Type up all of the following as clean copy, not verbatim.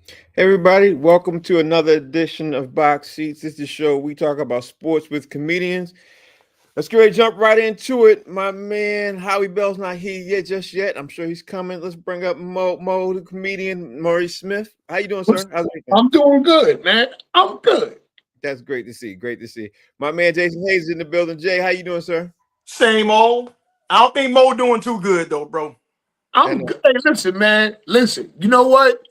Hey everybody, welcome to another edition of Box Seats. This is the show we talk about sports with comedians. Let's get ready to jump right into it. My man Howie Bell's not here yet, just yet. I'm sure he's coming. Let's bring up Mo, the comedian, Maury Smith. How you doing, sir? How's everything? I'm doing good, man. I'm good. That's great to see. Great to see. My man Jason Hayes is in the building. Jay, how you doing, sir? Same old. I don't think Mo doing too good though, bro. I'm And good. Hey, listen, man. Listen, you know what?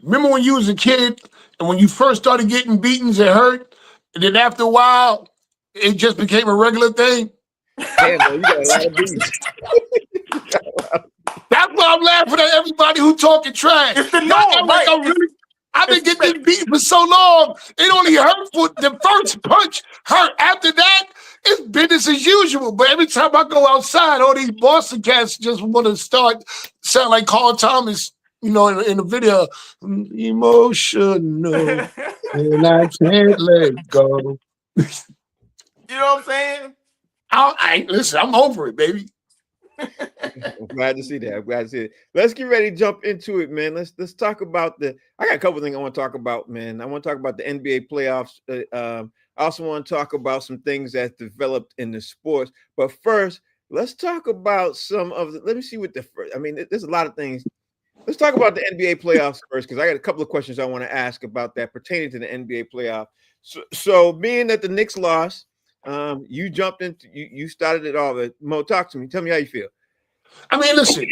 Remember when you was a kid and when you first started getting beatings, it hurt, and then after a while, it just became a regular thing. damn, man, you got a lot of beats. That's why I'm laughing at everybody who talking trash. It's the Y'all act norm, like right? I've been It's getting beat for so long. It only hurt for the first punch. Hurt after that. It's business as usual. But every time I go outside, all these Boston cats just want to start sound like Carl Thomas. In the video, emotional, and I can't let go. You know what I'm saying? Listen. I'm over it, baby. I'm glad to see that. I'm glad to see it. Let's get ready to jump into it, man. Let's talk about the. I got a couple things I want to talk about, man. I want to talk about the NBA playoffs. I also want to talk about some things that developed in the sports. But first, let's talk about some of the. Let me see what the. I mean, there's a lot of things. Let's talk about the NBA playoffs first, because I got a couple of questions I want to ask about that pertaining to the NBA playoff. So being that the Knicks lost, you jumped into you started it all. Mo, talk to me. Tell me how you feel. I mean, listen.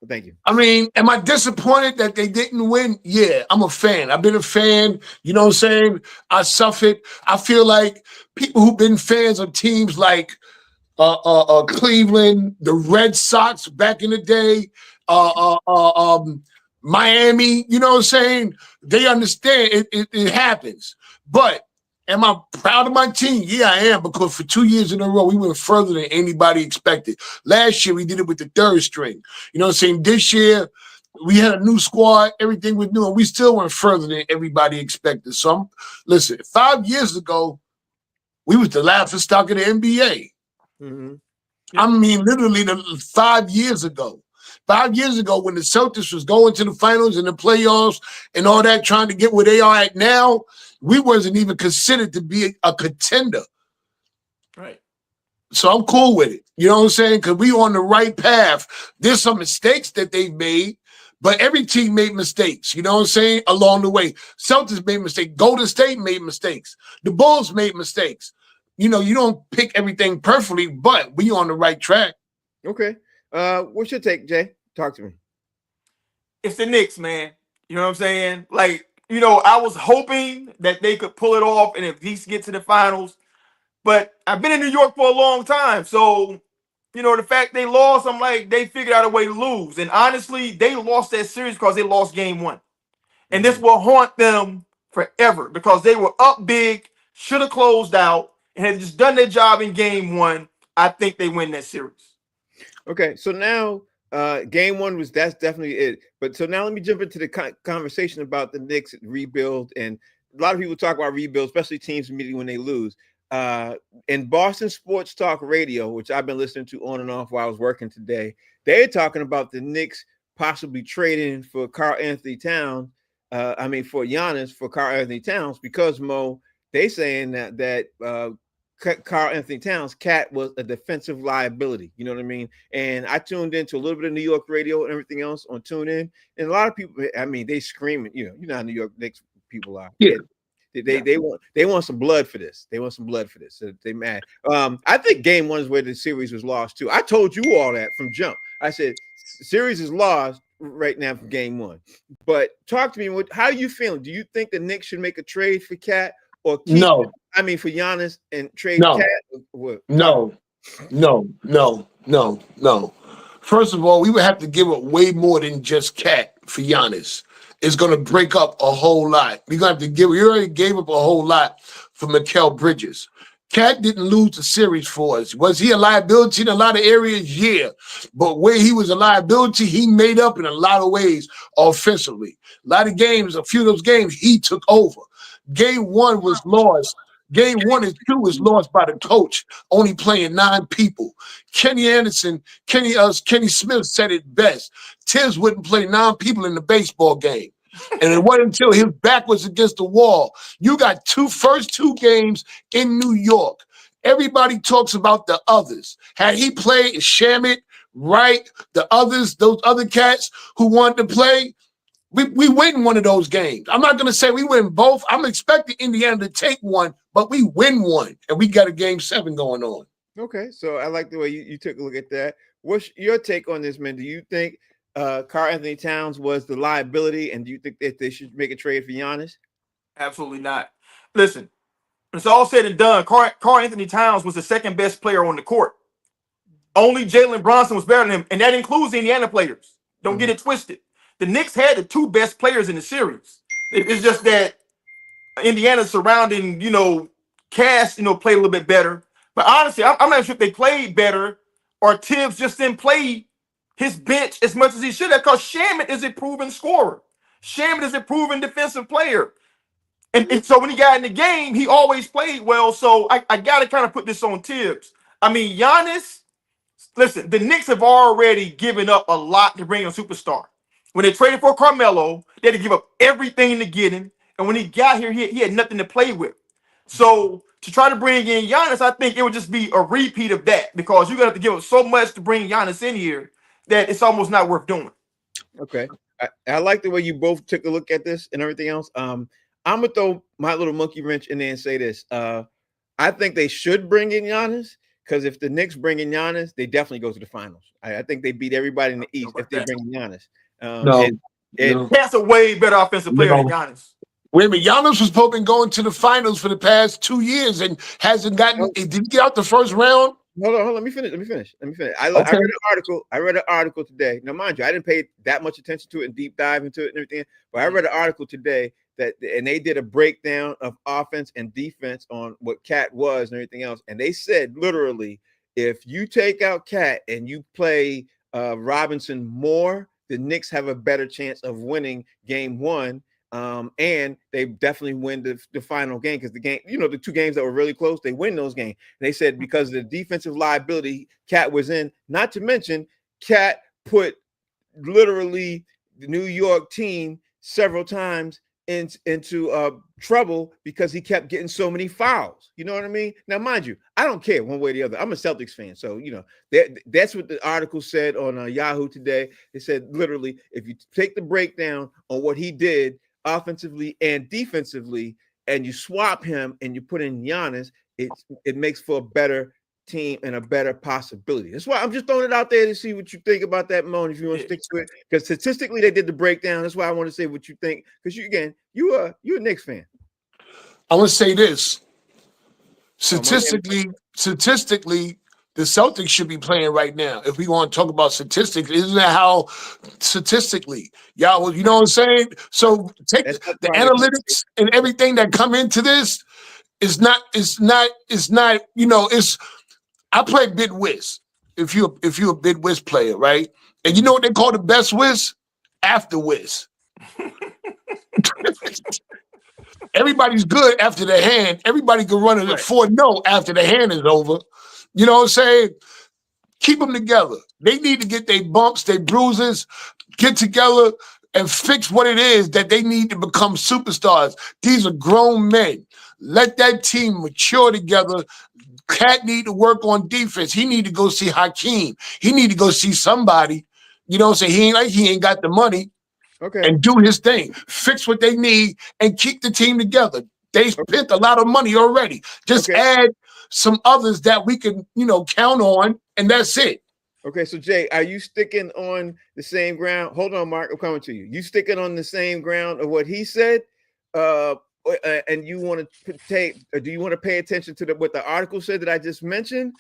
Thank you. I mean, am I disappointed that they didn't win? Yeah, I'm a fan. I've been a fan. You know what I'm saying? I suffered. I feel like people who've been fans of teams like Cleveland, the Red Sox back in the day, Miami, you know what I'm saying? They understand it happens. But am I proud of my team? Yeah, I am, because for 2 years in a row, we went further than anybody expected. Last year, we did it with the third string. You know what I'm saying? This year, we had a new squad, everything was new, and we still went further than everybody expected. So, listen, 5 years ago, we was the laughing stock of the NBA. Mm-hmm. I mean, literally 5 years ago. 5 years ago, when the Celtics was going to the finals and the playoffs and all that, trying to get where they are at now, we wasn't even considered to be a contender. Right. So I'm cool with it. You know what I'm saying? Because we on the right path. There's some mistakes that they've made, but every team made mistakes. You know what I'm saying? Along the way. Celtics made mistakes. Golden State made mistakes. The Bulls made mistakes. You know, you don't pick everything perfectly, but we on the right track. Okay. What's your take, Jay? Talk to me. It's the Knicks, man. You know what I'm saying? Like, I was hoping that they could pull it off and at least get to the finals. But I've been in New York for a long time. So, the fact they lost, I'm like, they figured out a way to lose. And honestly, they lost that series because they lost game one. And this will haunt them forever because they were up big, should have closed out, and had just done their job in game one. I think they win that series. Okay, so now game one that's definitely it. But so now let me jump into the conversation about the Knicks rebuild, and a lot of people talk about rebuild, especially teams immediately when they lose. In Boston Sports Talk Radio, which I've been listening to on and off while I was working today, they're talking about the Knicks possibly trading for Karl Anthony Towns. For Giannis for Karl Anthony Towns, because Mo, they saying that Karl Anthony Towns, Cat, was a defensive liability. You know what I mean? And I tuned into a little bit of New York radio and everything else on TuneIn, and a lot of people, I mean, they screaming. You know how New York Knicks people are. Yeah. They want some blood for this. They want some blood for this. So they mad. I think game one is where the series was lost too. I told you all that from jump. I said series is lost right now for game one. But talk to me. How are you feeling? Do you think the Knicks should make a trade for Cat or keep? No. For Giannis and trade No. Cat? What? No. First of all, we would have to give up way more than just Cat for Giannis. It's going to break up a whole lot. We're going to have to we already gave up a whole lot for Mikal Bridges. Cat didn't lose the series for us. Was he a liability in a lot of areas? Yeah. But where he was a liability, he made up in a lot of ways offensively. A lot of games, a few of those games, he took over. Game one was lost. Game 1 and 2 was lost by the coach, only playing 9 people. Kenny Smith said it best. Tibbs wouldn't play 9 people in the baseball game. And it wasn't until his back was against the wall. You got first two games in New York. Everybody talks about the others. Had he played Shamit, Wright, the others, those other cats who wanted to play, we win one of those games. I'm not going to say we win both. I'm expecting Indiana to take one, but we win one, and we got a game 7 going on. Okay, so I like the way you took a look at that. What's your take on this, man? Do you think Karl Anthony Towns was the liability, and do you think that they should make a trade for Giannis? Absolutely not. Listen, when it's all said and done, Karl Anthony Towns was the second best player on the court. Only Jalen Brunson was better than him, and that includes Indiana players. Don't get it twisted. The Knicks had the 2 best players in the series. It's just that Indiana surrounding, cast, played a little bit better. But honestly, I'm not sure if they played better or Tibbs just didn't play his bench as much as he should have, because Shamit is a proven scorer. Shamit is a proven defensive player. And so when he got in the game, he always played well. So I got to kind of put this on Tibbs. I mean, Giannis, listen, the Knicks have already given up a lot to bring a superstar. When they traded for Carmelo, they had to give up everything to get him. And when he got here, he had nothing to play with. So to try to bring in Giannis, I think it would just be a repeat of that, because you're going to have to give up so much to bring Giannis in here that it's almost not worth doing. Okay. I like the way you both took a look at this and everything else. I'm going to throw my little monkey wrench in there and say this. I think they should bring in Giannis, because if the Knicks bring in Giannis, they definitely go to the finals. I think they beat everybody in the East if they bring in Giannis. No. That's a way better offensive player than Giannis. Wait a minute, Giannis was supposed to be going to the finals for the past 2 years and hasn't gotten. Did he get out the first round? Hold on. Let me finish. I read an article today. Now, mind you, I didn't pay that much attention to it and deep dive into it and everything. But I read an article today and they did a breakdown of offense and defense on what Cat was and everything else. And they said literally, if you take out Cat and you play Robinson more, the Knicks have a better chance of winning game 1. And they definitely win the final game, because the game, the 2 games that were really close, they win those games. And they said because of the defensive liability Cat was in, not to mention Cat put literally the New York team several times into trouble because he kept getting so many fouls. You know what I mean? Now, mind you, I don't care one way or the other. I'm a Celtics fan, so that's what the article said on Yahoo today. It said literally, if you take the breakdown on what he did offensively and defensively, and you swap him and you put in Giannis, it makes for a better team and a better possibility. That's why I'm just throwing it out there to see what you think about that, Moan, if you want to stick to it. Because statistically, they did the breakdown. That's why I want to say what you think. Because you're a Knicks fan. I want to say this. Statistically, the Celtics should be playing right now. If we want to talk about statistics, isn't that how statistically, y'all? You know what I'm saying? So take the analytics and everything that come into this. It's not. I play bid whiz. If you're a bid whiz player, right? And you know what they call the best whiz? After whiz. Everybody's good after the hand. Everybody can run it at 4-0 after the hand is over. You know what I'm saying? Keep them together. They need to get their bumps, their bruises, get together and fix what it is that they need to become superstars. These are grown men. Let that team mature together. Cat need to work on defense. He need to go see Hakeem. He need to go see somebody. You know what I'm saying? He ain't got the money. Okay. And do his thing. Fix what they need and keep the team together. They spent a lot of money already. Just add some others that we can, count on, and that's it. Okay, so Jay, are you sticking on the same ground? Hold on, Mark, I'm coming to you. You sticking on the same ground of what he said? And you want to do you want to pay attention to what the article said that I just mentioned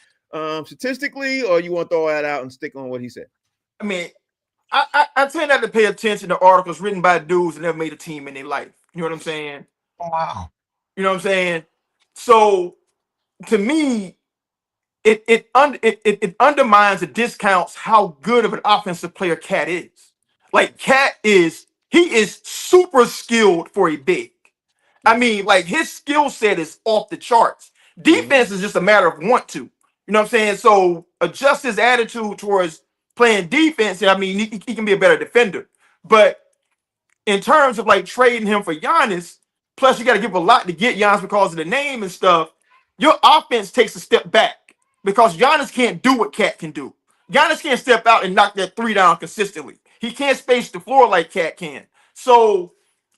statistically, or you want to throw that out and stick on what he said? I mean, I tend not to pay attention to articles written by dudes that never made a team in their life. You know what I'm saying? Oh, wow. You know what I'm saying? So to me, it undermines and discounts how good of an offensive player Cat is. Like Cat he is super skilled for a big. I mean, like his skill set is off the charts. Defense is just a matter of want to. You know what I'm saying? So adjust his attitude towards playing defense. I mean, he can be a better defender. But in terms of like trading him for Giannis, plus you got to give a lot to get Giannis because of the name and stuff. Your offense takes a step back because Giannis can't do what Cat can do. Giannis can't step out and knock that three down consistently. He can't space the floor like Cat can. So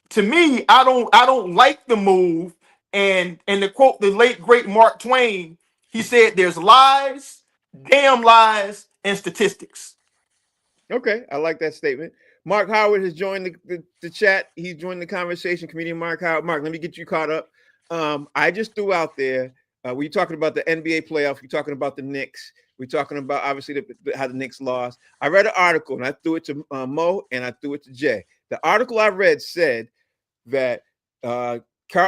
to me, I don't like the move. And to quote the late great Mark Twain, he said, "There's lies, damn lies, and statistics." Okay, I like that statement. Mark Howard has joined the chat. He's joined the conversation. Comedian Mark Howard. Mark, let me get you caught up. I just threw out there. We're talking about the NBA playoff. We're talking about the Knicks. We're talking about obviously how the Knicks lost. I read an article and I threw it to Mo and I threw it to Jay. The article I read said that Karl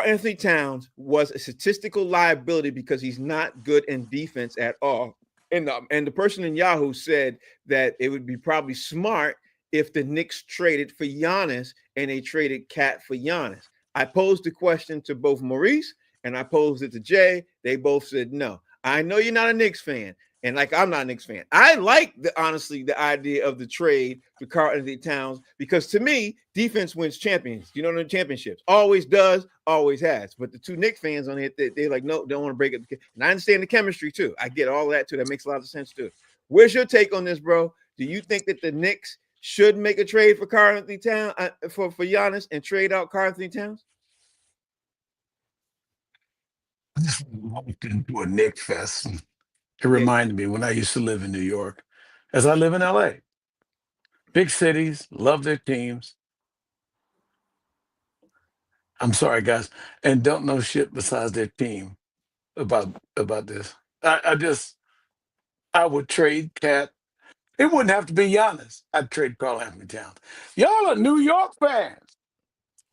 Anthony Towns was a statistical liability because he's not good in defense at all. And the person in Yahoo said that it would be probably smart if the Knicks traded for Giannis and they traded Cat for Giannis. I posed the question to both Maurice and I posed it to Jay. They both said no. I know you're not a Knicks fan, and like I'm not a Knicks fan. I like honestly the idea of the trade for Karl Anthony Towns because to me, defense wins champions. You know, the championships always does, always has. But the two Knicks fans on it, they're like, no, don't want to break it. And I understand the chemistry too. I get all of that too. That makes a lot of sense too. Where's your take on this, bro? Do you think that the Knicks should make a trade for Karl Anthony Towns for Giannis and trade out Karl Anthony Towns? I just walked into a Nick fest. It Yeah. reminded me when I used to live in New York, as I live in LA. Big cities, love their teams. I'm sorry, guys, and don't know shit besides their team about this. I would trade Cat. It wouldn't have to be Giannis. I'd trade Karl Anthony Towns. Y'all are New York fans.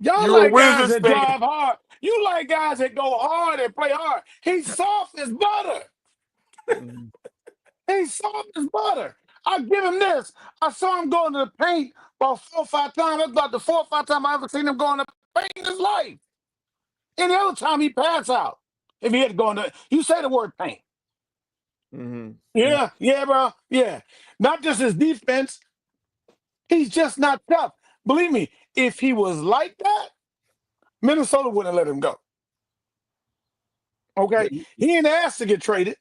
Y'all You're a like guys Wizards that fan. drive hard. You like guys that go hard and play hard. He's soft as butter. Mhm. He's soft as butter. I'll give him this. I saw him go into the paint about 4 or 5 times. That's about the 4 or 5 times I ever seen him go in the paint in his life. Any other time he pass out. If he had to go in the, you say the word paint. Mhm. Yeah, bro. Yeah. Not just his defense. He's just not tough. Believe me, if he was like that, Minnesota wouldn't let him go. Okay. He ain't asked to get traded.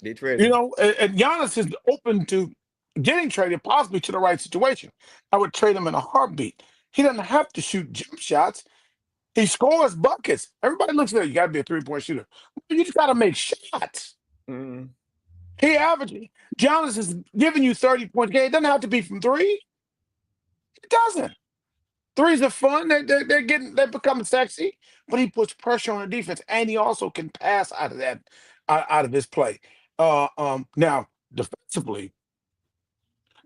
They traded. You know, and Giannis is open to getting traded, possibly to the right situation. I would trade him in a heartbeat. He doesn't have to shoot jump shots. He scores buckets. Everybody looks at it. You got to be a 3-point shooter. You just got to make shots. Mhm. He averaging. Giannis is giving you 30 points a game. It doesn't have to be from 3. It doesn't. Threes are fun. They're becoming sexy. But he puts pressure on the defense, and he also can pass out of that, out of his play. Now defensively,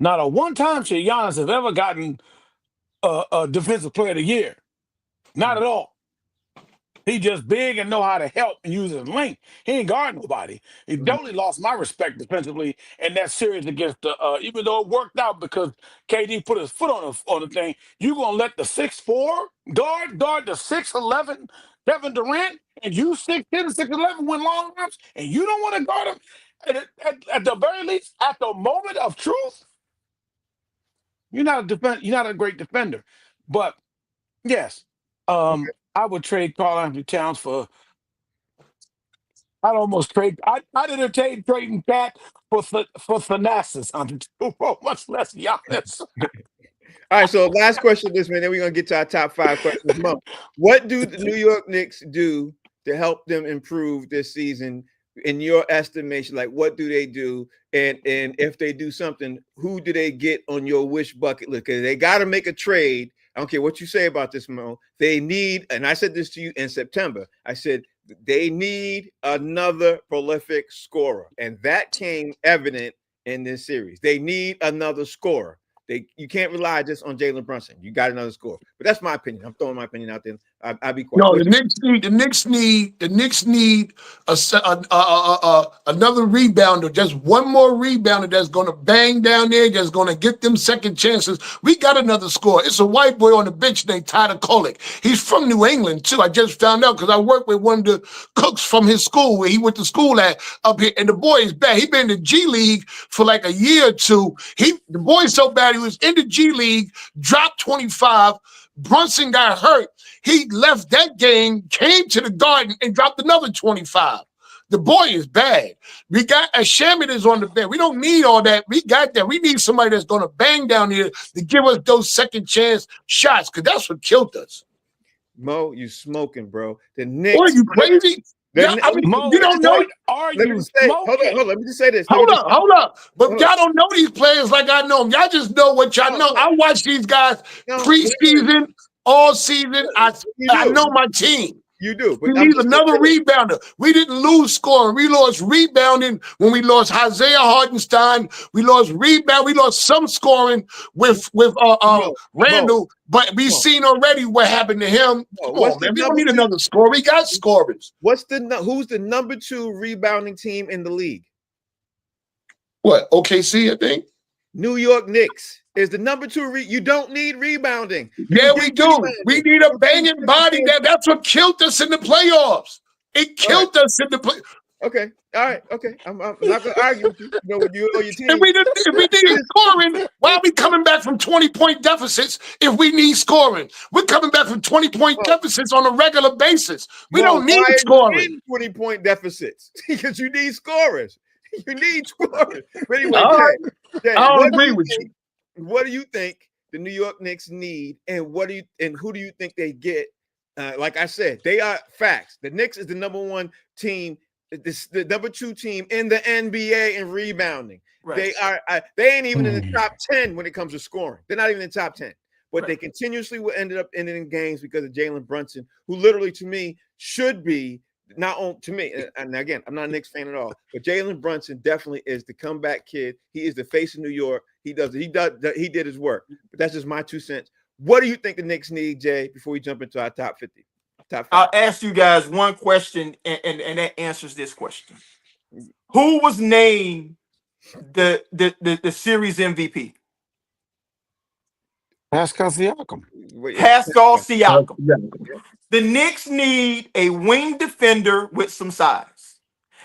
not a one-time shit Giannis has ever gotten a defensive player of the year. Not at all. He just big and know how to help and use his length. He ain't guard nobody. He totally lost my respect defensively in that series against the. Even though it worked out because KD put his foot on the thing, you gonna let the 6'4" guard the 6'11" Kevin Durant, and you 6'10" and 6'11" win long arms, and you don't want to guard him. At the very least, at the moment of truth, you're not a great defender. But yes, I would trade Karl Anthony Towns for. I'd almost trade. I'd entertain trading Cat for Thanasis on the 2, much less Giannis. All right, so last question this man, then we're gonna get to our top 5 questions. Mo, what do the New York Knicks do to help them improve this season in your estimation? Like, what do they do? And if they do something, who do they get on your wish bucket list? Because they got to make a trade. I don't care what you say about this, Mo. They need, and I said this to you in September. I said they need another prolific scorer, and that came evident in this series. They need another scorer. You can't rely just on Jalen Brunson. You got another score, but that's my opinion. I'm throwing my opinion out there. I'll be quiet. No, the Knicks need another rebounder, just one more rebounder that's going to bang down there, that's going to get them second chances. We got another score. It's a white boy on the bench named Tyler Kolek. He's from New England too. I just found out because I worked with one of the cooks from his school where he went to school at up here, and the boy is bad. He been in the G League for like a year or two. The boy's so bad he was in the G League, dropped 25. Brunson got hurt. He left that game, came to the Garden, and dropped another 25. The boy is bad. We got a Shamit is on the bench. We don't need all that. We got that. We need somebody that's going to bang down here to give us those second chance shots, because that's what killed us. Mo, you smoking, bro. The Knicks. Boy, you crazy? The, I mean, Mo, you don't know. what are let you me say, smoking? hold on. Let me just say this. Hold up. But Hold y'all up. don't know these players like I know them. Y'all just know what y'all know. I watch these guys preseason, all season. I know my team. You do. We But need another rebounder. We didn't lose scoring. We lost rebounding when we lost Isaiah Hartenstein. We lost rebound. We lost some scoring with Randall. But we've seen already what happened to him. Come on, man. We don't need another scorer. We got scorers. Who's the number 2 rebounding team in the league? What? OKC, I think. New York Knicks is the number 2. You don't need rebounding. Yeah, we do. We need a banging body. That's what killed us in the playoffs. It killed us in the play. Okay. All right. Okay. I'm not going to argue with you. You know what you or your team. If we need scoring, why are we coming back from 20-point deficits if we need scoring? We're coming back from 20-point deficits on a regular basis. We don't need scoring. 20-point deficits because you need scorers. You need scorers. But anyway, Jay, I don't agree with you. What do you think the New York Knicks need, and who do you think they get? Like I said, they are facts. The Knicks is the number 1 team, the number 2 team in the NBA in rebounding. Right. They ain't even in the top 10 when it comes to scoring. They're not even in the top 10. But they continuously will end up ending in games because of Jalen Brunson, who literally to me should be not on to me. And again, I'm not a Knicks fan at all, but Jalen Brunson definitely is the comeback kid. He is the face of New York. He did his work. But that's just my 2 cents. What do you think the Knicks need, Jay, before we jump into our top 50? Top 5. I'll ask you guys one question, and that answers this question. Who was named the series MVP? Pascal Siakam. Pascal Siakam. The Knicks need a wing defender with some size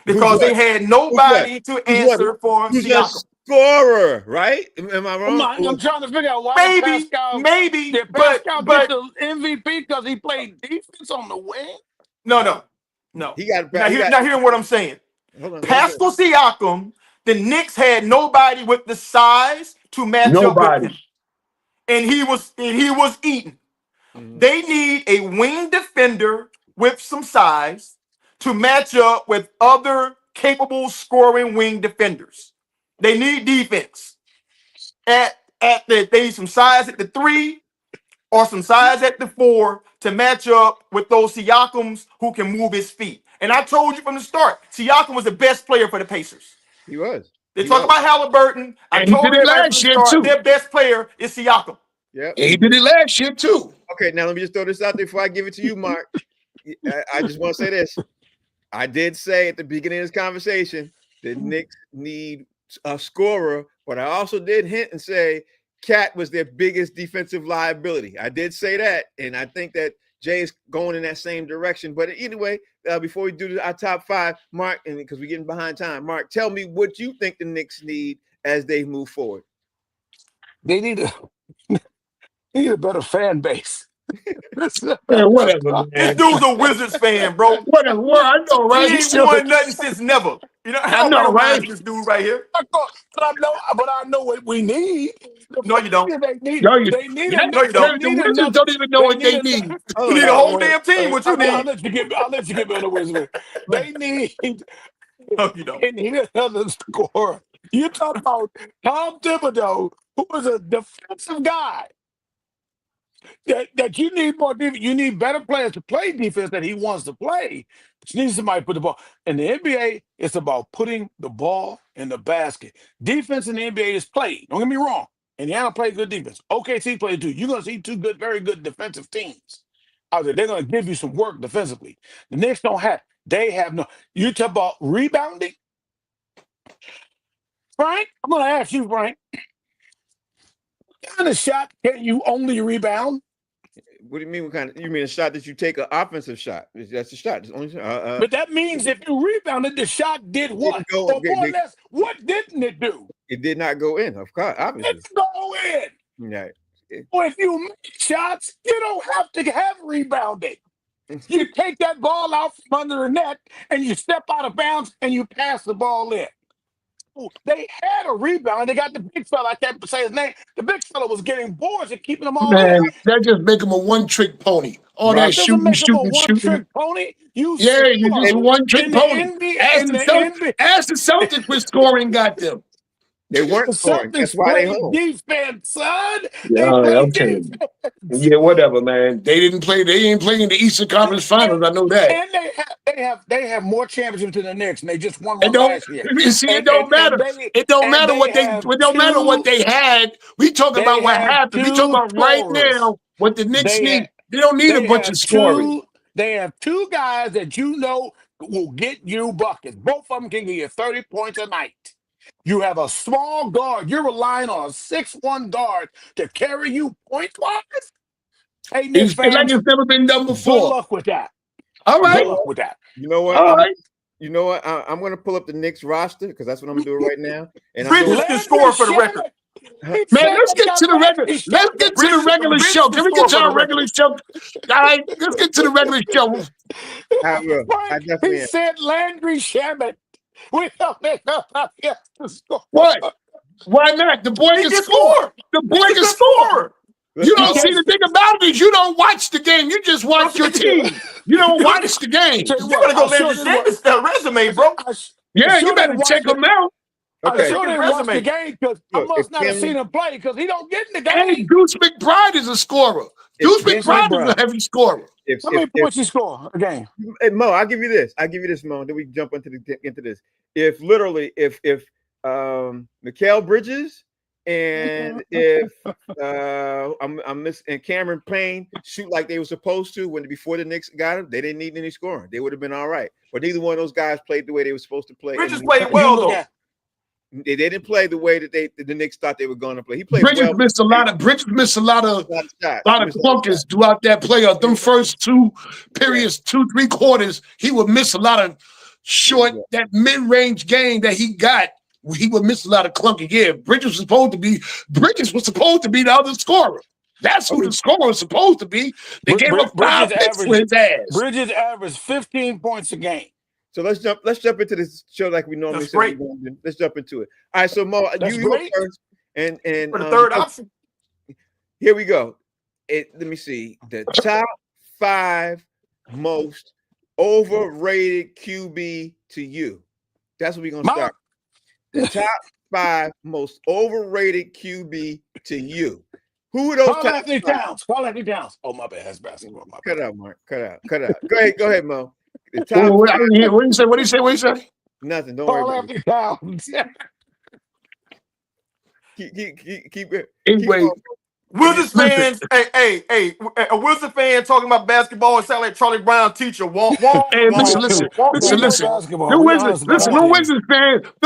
because they had nobody to answer for Siakam. Scorer, right? Am I wrong? I'm trying to figure out why Pascal get the MVP because he played defense on the wing. No. He got not hearing what I'm saying. Pascal Siakam, the Knicks had nobody with the size to match up with him, and he was eating. Mm-hmm. They need a wing defender with some size to match up with other capable scoring wing defenders. They need defense. They need some size at the 3 or some size at the 4 to match up with those Siakams who can move his feet. And I told you from the start, Siakam was the best player for the Pacers. He was. They talk about Halliburton. I told you last year too. Their best player is Siakam. Yeah, he did it last year too. Okay, now let me just throw this out there before I give it to you, Mark. I just want to say this. I did say at the beginning of this conversation the Knicks need a scorer, but I also did hint and say Cat was their biggest defensive liability. I did say that, and I think that Jay is going in that same direction. But anyway, before we do our top 5, Mark, and because we're getting behind time, Mark, tell me what you think the Knicks need as they move forward. They need a better fan base. Man, whatever, man. This dude's a Wizards fan, bro. Whatever. Well, I know, right? He ain't won nothing since never. You know, I know, right? This dude right here. But I know what we need. No, you don't. They need. No, you don't. The Wizards don't even know what they need. You need a whole damn team. What you need? I'll let you get me on the Wizards. They need. No, you don't. They need another scorer. You talk about Tom Thibodeau, who was a defensive guy. That you need more defense. You need better players to play defense that he wants to play. But you need somebody to put the ball. In the NBA, it's about putting the ball in the basket. Defense in the NBA is played. Don't get me wrong. Indiana plays good defense. OKC plays too. You're going to see 2 very good defensive teams out there. They're going to give you some work defensively. The Knicks don't have. They have no. You talk about rebounding. Frank, I'm going to ask you, Frank. What kind of shot can you only rebound? What do you mean? What kind of? You mean a shot that you take an offensive shot? That's a shot. It's only, but that means if you rebounded, the shot did what? Or more or less, what didn't it do? It did not go in, of course, obviously. It's go in. Yeah. Well, if you make shots, you don't have to have rebounding. You take that ball out from under the net and you step out of bounds and you pass the ball in. They had a rebound. They got the big fella. I can't say his name. The big fella was getting boards and keeping them all in. Man, that just make him a one-trick pony. All Right. that That doesn't shooting, make him a shooting, shooting. one-trick pony. You Yeah, you just a look, one-trick in the pony. NBA, in the NBA, As the Celtics with scoring got them. They the weren't scoring. That's Celtics why they played home. defense, son. Yeah, They played okay. defense. Yeah, whatever, man. They ain't playing in the Eastern Conference Finals. I know that. And they have more championships than the Knicks, and they just won It one don't. last year. You see, it And don't matter. It don't matter what they. have It don't matter what they had. We talking about what happened. We talking about right now what the Knicks need. They don't need a bunch of scoring. They have two guys that you know will get you buckets. Both of them can give you 30 points a night. You have a small guard. You're relying on a 6'1" guard to carry you point-wise. Hey, Knicks It's like fans, it's never been done good before. luck with that. All Good right. luck with that. You know what? All right. You know what? I'm going to pull up the Knicks roster because that's what I'm doing right now. And I'm Bridges doing, can score for the record. Man, let's get to the regular. Let's get to the regular show. Can we get to our regular show? All right, let's get to the regular show. I will. I definitely He am. said Landry Shamet. We don't make up to score. What? Why not? The boy He can can score. score. The boy He's a can good score. scorer. Let's You go. don't see the thing about it is you don't watch the game. You just watch your team. You don't watch the game. Tell you You what, gotta go I sure Landry didn't watch- Shamet's that resume, bro. Yeah, sure you better didn't watch check the- him out. I Okay. sure didn't watch the Resume. game because I Look, must if not have Cameron- seen him play because he don't get in the And game. Deuce McBride is a scorer. Deuce Vince McBride is McBride. a heavy scorer. How many points he score a game? Mo, I'll give you this. Mo. Then we jump into this. If Mikal Bridges and if and Cameron Payne shoot like they were supposed to before the Knicks got him, they didn't need any scoring. They would have been all right. But neither one of those guys played the way they were supposed to play. Bridges played well though. They didn't play the way that the Knicks thought they were going to play. He played Bridges well. missed a lot of clunkers throughout that playoff. Them first two periods, 2-3 quarters, he would miss a lot of short, that mid-range game that he got. He would miss a lot of clunky. Yeah, Bridges was supposed to be the other scorer. That's who the scorer was supposed to be. They gave him 5 picks for his ass. Bridges averaged 15 points a game. So let's jump into this show like we normally say. Let's jump into it. All right, so Mo, you go first, and for the third option. Here we go. Let me see the top 5 most overrated QB to you. That's what we're gonna start. The top 5 most overrated QB to you. Who are those? Carl Anthony Towns. Oh, my bad. That's basketball. Cut out, Mark. Cut out. Go ahead, Mo. What do you say? What do you say? Nothing. Don't Carl worry. Anthony Towns. Keep it. Anyway, Wilson fans, a Wilson fan talking about basketball and sound like Charlie Brown teacher. Hey, listen. No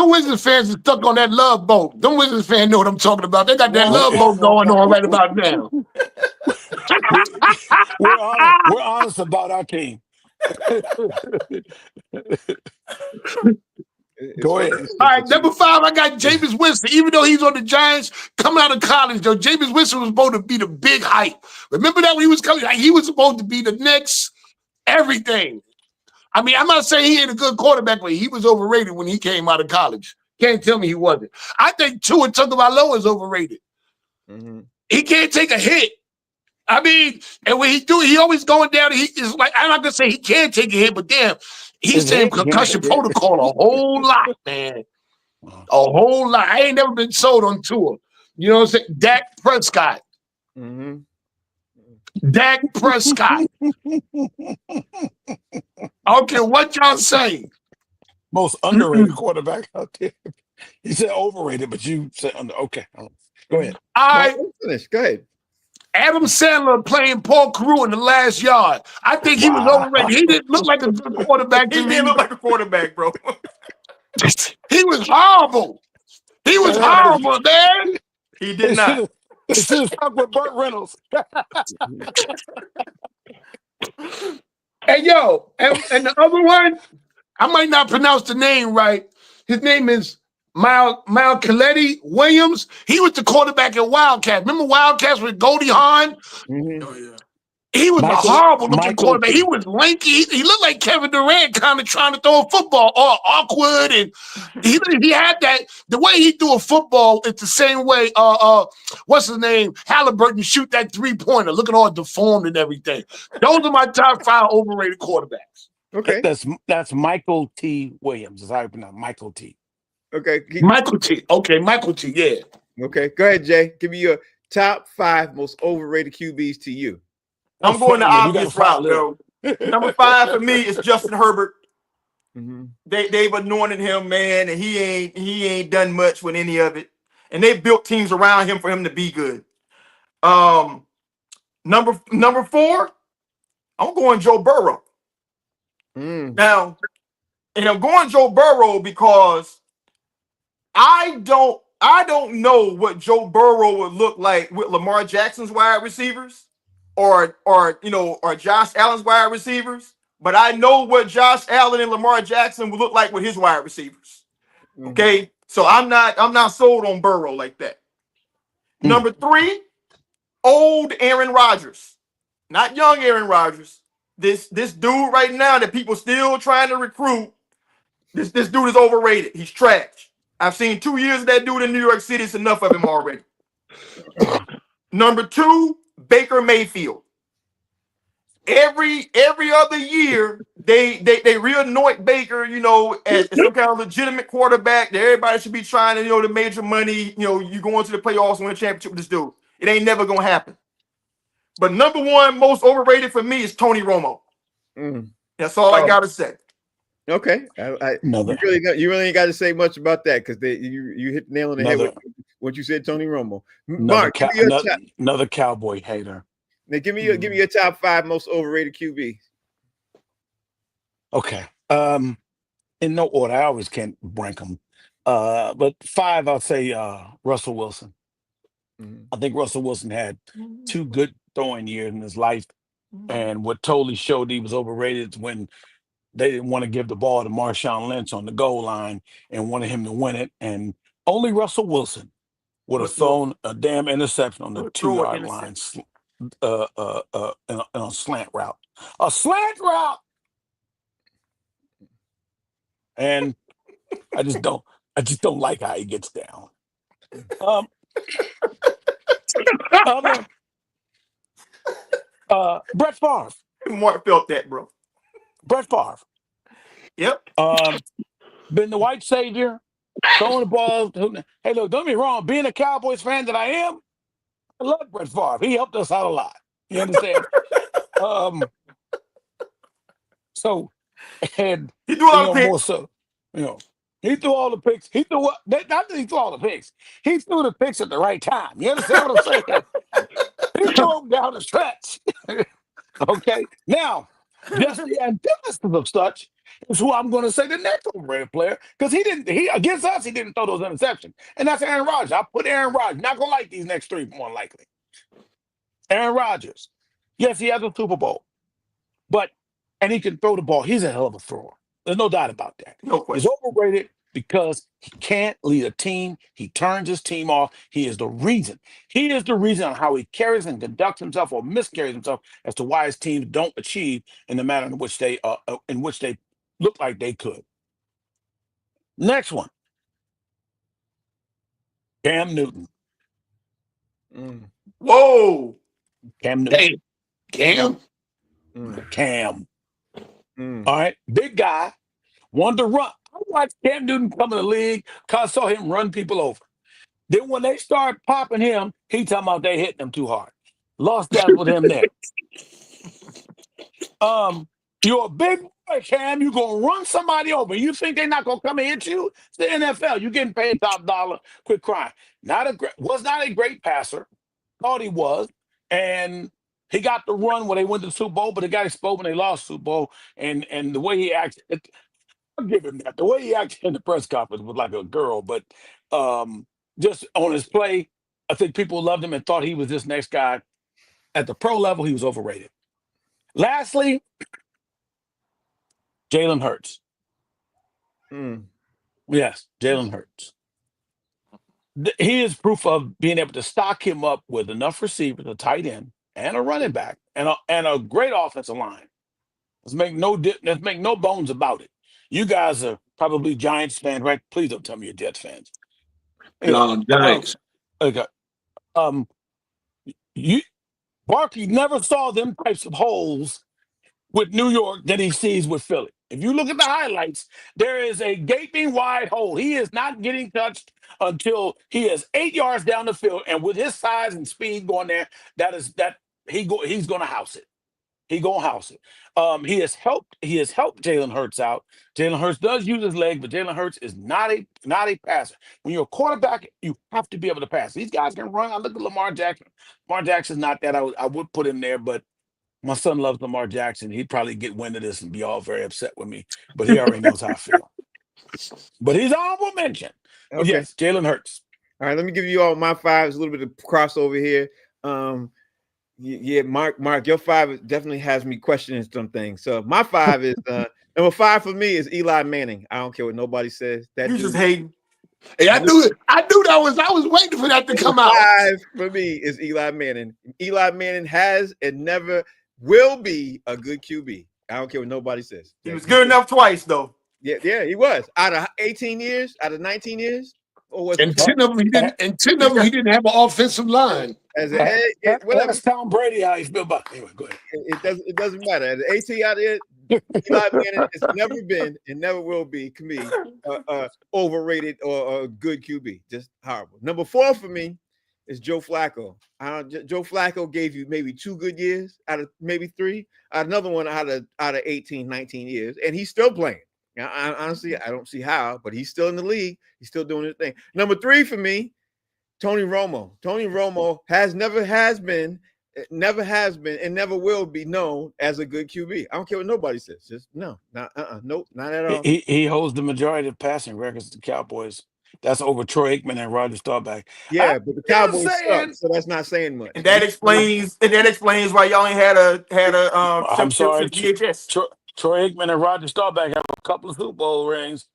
Wizards fans is stuck on that love boat. Them Wizards fans know what I'm talking about. They got that love boat going on right about now. We're honest about our team. Go ahead. All right, number 5, I got Jameis Winston. Even though he's on the Giants, coming out of college, though, Jameis Winston was supposed to be the big hype. Remember that when he was coming? Like, he was supposed to be the next everything. I mean, I'm not saying he ain't a good quarterback, but he was overrated when he came out of college. Can't tell me he wasn't. I think Tua Tagovailoa is overrated. Mm-hmm. He can't take a hit. I mean, and when he do, he always going down. He is like, I'm not gonna say he can't take a hit, but damn, he's saying concussion protocol a whole lot, man. A whole lot. I ain't never been sold on Tua. You know what I'm saying? Dak Prescott. Mm-hmm. Dak Prescott. I don't care what y'all say. Most underrated quarterback out there. You said overrated, but you said under. Okay, go ahead. Finish. Go ahead. Adam Sandler playing Paul Carew in The Last Yard. I think he was overrated. He didn't look like a good quarterback to me. He didn't look like a quarterback, bro. He was horrible. He was horrible, man. He did not. He should have stuck with Burt Reynolds. Hey, yo, and the other one, I might not pronounce the name right. His name is Mal Coletti Williams. He was the quarterback at Wildcats. Remember Wildcats with Goldie Hawn? Mhm. Oh yeah. He was a Michael horrible looking Michael quarterback. He T. was lanky. He looked like Kevin Durant, kind of trying to throw a football, all awkward. And he had that. The way he threw a football, it's the same way. What's his name? Halliburton shoot that 3-pointer, looking all deformed and everything. Those are my top 5 overrated quarterbacks. Okay. That's Michael T. Williams. Is how you pronounce Michael T. Okay. Michael T. Okay, Michael T. Yeah. Okay. Go ahead, Jay. Give me your top 5 most overrated QBs to you. I'm going the funny, man. You got obvious to file route, it. though. Number 5 for me is Justin Herbert. Mm-hmm. They've anointed him, man, and he ain't done much with any of it. And they built teams around him for him to be good. Number 4, I'm going Joe Burrow. Now, and I'm going Joe Burrow because I don't know what Joe Burrow would look like with Lamar Jackson's wide receivers or Josh Allen's wide receivers, but I know what Josh Allen and Lamar Jackson would look like with his wide receivers. Okay, so I'm not sold on Burrow like that. Number 3, old Aaron Rodgers, not young Aaron Rodgers. This dude right now that people still trying to recruit. This dude is overrated. He's trash. I've seen 2 years of that dude in New York City. It's enough of him already. Number 2, Baker Mayfield. Every other year, they reanoint Baker, as some kind of legitimate quarterback that everybody should be trying to, the major money, you go into the playoffs and win a championship with this dude. It ain't never gonna happen. But number 1 most overrated for me is Tony Romo. That's all I gotta say. Okay, you really ain't got to say much about that because you hit the nail on the head with what you said, Tony Romo. Mark, another Cowboy hater. Now give me your top 5 most overrated QBs. Okay, in no order. I always can't rank them, but 5, I'll say Russell Wilson. I think Russell Wilson had 2 good throwing years in his life, and what totally showed he was overrated is when they didn't want to give the ball to Marshawn Lynch on the goal line and wanted him to win it. And only Russell Wilson would have thrown a damn interception on the 2-yard line in a slant route. A slant route! And I just don't like how he gets down. Brett Favre. Mark felt that, bro. Brett Favre. Yep. Been the white savior, throwing the ball. Hey, look, don't get me wrong. Being a Cowboys fan that I am, I love Brett Favre. He helped us out a lot. You understand? So, and he threw all the picks. More so, he threw all the picks. He threw not that he threw all the picks. He threw the picks at the right time. You understand what I'm saying? He threw them down the stretch. Okay. Now, just the antithesis of such is who I'm going to say the next overrated player, because he against us, he didn't throw those interceptions. And that's Aaron Rodgers. I put Aaron Rodgers. Not going to like these next 3 more likely. Aaron Rodgers. Yes, he has a Super Bowl. And he can throw the ball. He's a hell of a thrower. There's no doubt about that. No question. He's overrated because he can't lead a team. He turns his team off. He is the reason. He is the reason on how he carries and conducts himself or miscarries himself as to why his teams don't achieve in the manner in which they look like they could. Next one. Cam Newton. Whoa. Cam Newton. Hey, Cam. Cam. All right. Big guy. Wanted to run. I watched Cam Newton come in the league because I saw him run people over. Then when they start popping him, he talking about they hitting him too hard. Lost that with him there. You're a big boy, Cam. You're going to run somebody over. You think they're not going to come and hit you? It's the NFL. You're getting paid top dollar. Quit crying. Was not a great passer. Thought he was. And he got the run when they went to the Super Bowl, but it got exposed when they lost the Super Bowl. And the way he acted, I'll give him that. The way he acted in the press conference was like a girl. But just on his play, I think people loved him and thought he was this next guy. At the pro level, he was overrated. Lastly, Jalen Hurts. Yes, Jalen Hurts. he is proof of being able to stock him up with enough receivers, a tight end, and a running back, and a great offensive line. Let's make no bones about it. You guys are probably Giants fans, right? Please don't tell me you're Jets fans. Anyway, No, Giants. okay. You Barkley never saw them types of holes with New York that he sees with Philly. If you look at the highlights, there is a gaping wide hole. He is not getting touched until he is 8 yards down the field, and with his size and speed going there, he's going to house it. He gonna house it. He has helped. He has helped Jalen Hurts out. Jalen Hurts does use his leg, but Jalen Hurts is not a passer. When you're a quarterback, you have to be able to pass. These guys can run. I look at Lamar Jackson. Lamar Jackson's not that. I would put him there, but my son loves Lamar Jackson. He'd probably get wind of this and be all very upset with me. But he already knows how I feel. But he's honorable mention. But Okay. yes, Jalen Hurts. All right, let me give you all my fives. A little bit of crossover here. Yeah, Mark, your five definitely has me questioning some things. So my five is number 5 for me is Eli Manning. I don't care what nobody says. That You dude, just hating. Hey, I knew it. I knew that was. I was waiting for that to number come out. 5 for me is Eli Manning. Eli Manning has and never will be a good QB. I don't care what nobody says. He was good enough twice, though. Yeah, he was. Out of 18 years, out of 19 years, or was And it 10 of them, he didn't. And 10 of them, he didn't have an offensive line. as a head? Whatever. That's Tom Brady. How you feel about it? Anyway, go ahead. It doesn't matter. As an 18 out there, Eli Manning has never been and never will be to me overrated or a good QB. Just horrible. Number 4 for me is Joe Flacco. Joe Flacco gave you maybe 2 good years out of maybe 3. Another one out of 18, 19 years, and he's still playing. Now, honestly, I don't see how, but he's still in the league. He's still doing his thing. Number 3 for me, Tony Romo. Tony Romo never has been, and never will be known as a good QB. I don't care what nobody says. Just nope, not at all. He holds the majority of passing records to the Cowboys. That's over Troy Aikman and Roger Staubach. Yeah, but the Cowboys suck, so that's not saying much. And that explains why y'all ain't had a I'm sorry, VHS. Troy Aikman and Roger Staubach have a couple of Super Bowl rings.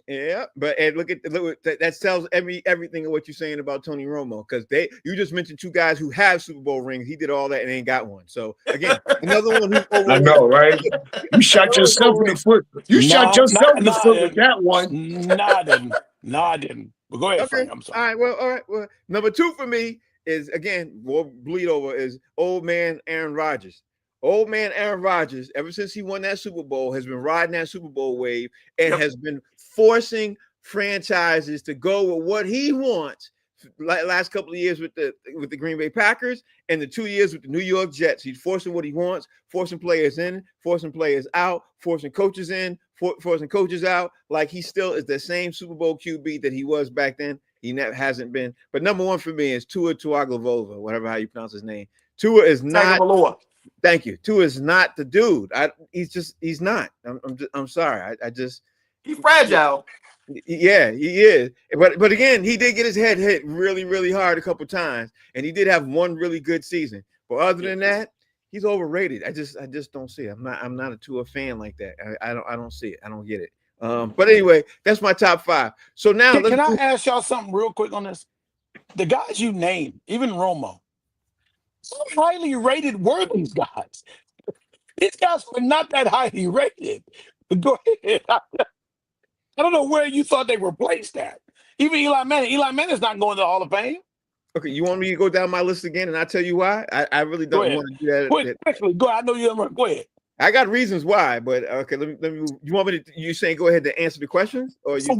Yeah, but look at that tells everything of what you're saying about Tony Romo, because you just mentioned 2 guys who have Super Bowl rings. He did all that and ain't got one. So again, another one who's overrated. I know, right? You shot yourself in the foot. You shot yourself in the foot with that one. No, I didn't. But go ahead, Okay. Frank. I'm sorry. All right. Well, number 2 for me is, again, we'll bleed over, is old man Aaron Rodgers. Old man Aaron Rodgers, ever since he won that Super Bowl, has been riding that Super Bowl wave and has been forcing franchises to go with what he wants. Last couple of years with the Green Bay Packers and the 2 years with the New York Jets. He's forcing what he wants, forcing players in, forcing players out, forcing coaches in, forcing coaches out. Like he still is the same Super Bowl QB that he was back then. He never hasn't been. But number 1 for me is Tua Tagovailoa, whatever how you pronounce his name. Tua is not. Thank you. Tua is not the dude. He's not. I'm sorry. He's fragile. Yeah, he is. But again, he did get his head hit really, really hard a couple times, and he did have one really good season. But other than that, he's overrated. I just don't see it. I'm not a Tua fan like that. I don't see it. I don't get it. But anyway, that's my top 5. So now can I ask y'all something real quick on this? The guys you named, even Romo, how highly rated were these guys? These guys were not that highly rated. But go ahead. I don't know where you thought they were placed at. Even Eli Manning. Eli Manning's not going to the Hall of Fame. Okay, you want me to go down my list again, and I'll tell you why? I really don't want to do that. Quickly, go ahead. I know you don't. Go ahead. I got reasons why, but okay, let me. You want me to? You saying go ahead to answer the questions, or so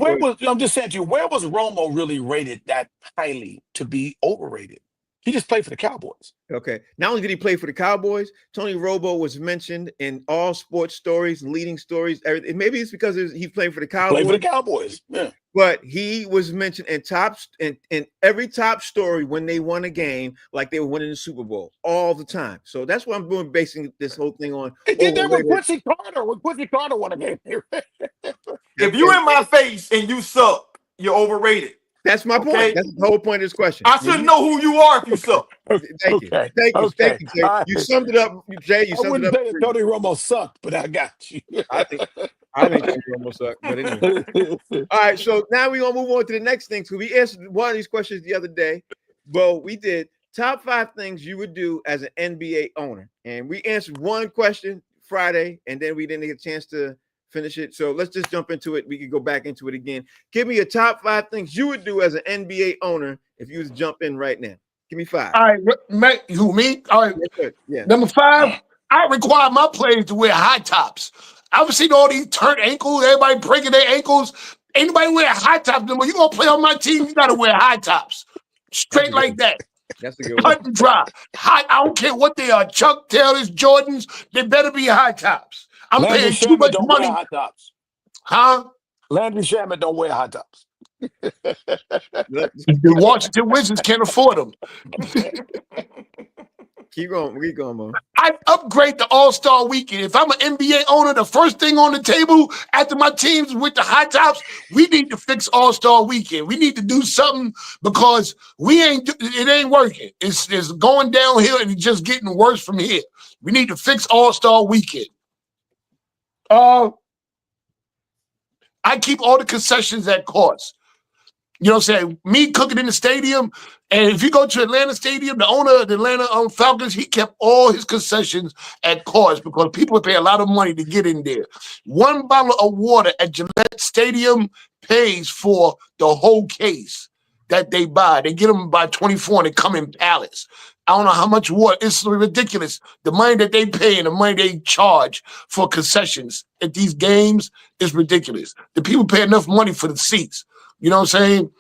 I'm just saying to you, where was Romo really rated that highly to be overrated? He just played for the Cowboys. Okay. Not only did he play for the Cowboys, Tony Romo was mentioned in all sports stories, leading stories. Everything. Maybe it's because he played for the Cowboys. Played for the Cowboys. Yeah. But he was mentioned in every top story when they won a game, like they were winning the Super Bowl all the time. So that's what I'm basing this whole thing on. They did that with Quincy Carter. When Quincy Carter won a game. If you in my face and you suck, you're overrated. That's my point. That's the whole point of this question. I shouldn't know who you are if you suck. Thank you, Jay. You summed it up, Jay. You summed it up. Tony Romo sucked, but I got you. I I think things almost suck, but anyway. All right, so now we're gonna move on to the next thing. So we answered one of these questions the other day. Well, we did top 5 things you would do as an NBA owner, and we answered one question Friday, and then we didn't get a chance to finish it. So let's just jump into it. We can go back into it again. Give me your top 5 things you would do as an NBA owner if you was to jump in right now. Give me 5. All right, who me? All right. Yeah. Number 5, I require my players to wear high tops. I've seen all these turned ankles, everybody breaking their ankles. Anybody wear high tops no more. You gonna play on my team, you gotta wear high tops. Straight like that. That's a good one. Cut and dry. High, I don't care what they are. Chuck Taylors, Jordans, they better be high tops. I'm Landry paying too Shamet much don't money. wear high tops. Huh? Landry Shamet don't wear high tops. The Washington Wizards can't afford them. Keep going, man. I upgrade the All-Star Weekend. If I'm an NBA owner, the first thing on the table after my teams with the high tops, we need to fix All-Star Weekend. We need to do something because it ain't working. It's going downhill and it's just getting worse from here. We need to fix All-Star Weekend. I keep all the concessions at cost. You know what I'm saying? Me cooking in the stadium, and if you go to Atlanta Stadium, the owner of the Atlanta Falcons, he kept all his concessions at cost because people pay a lot of money to get in there. 1 bottle of water at Gillette Stadium pays for the whole case that they buy. They get them by 24 and they come in pallets. I don't know how much water. It's ridiculous. The money that they pay and the money they charge for concessions at these games is ridiculous. The people pay enough money for the seats. You know what I'm saying?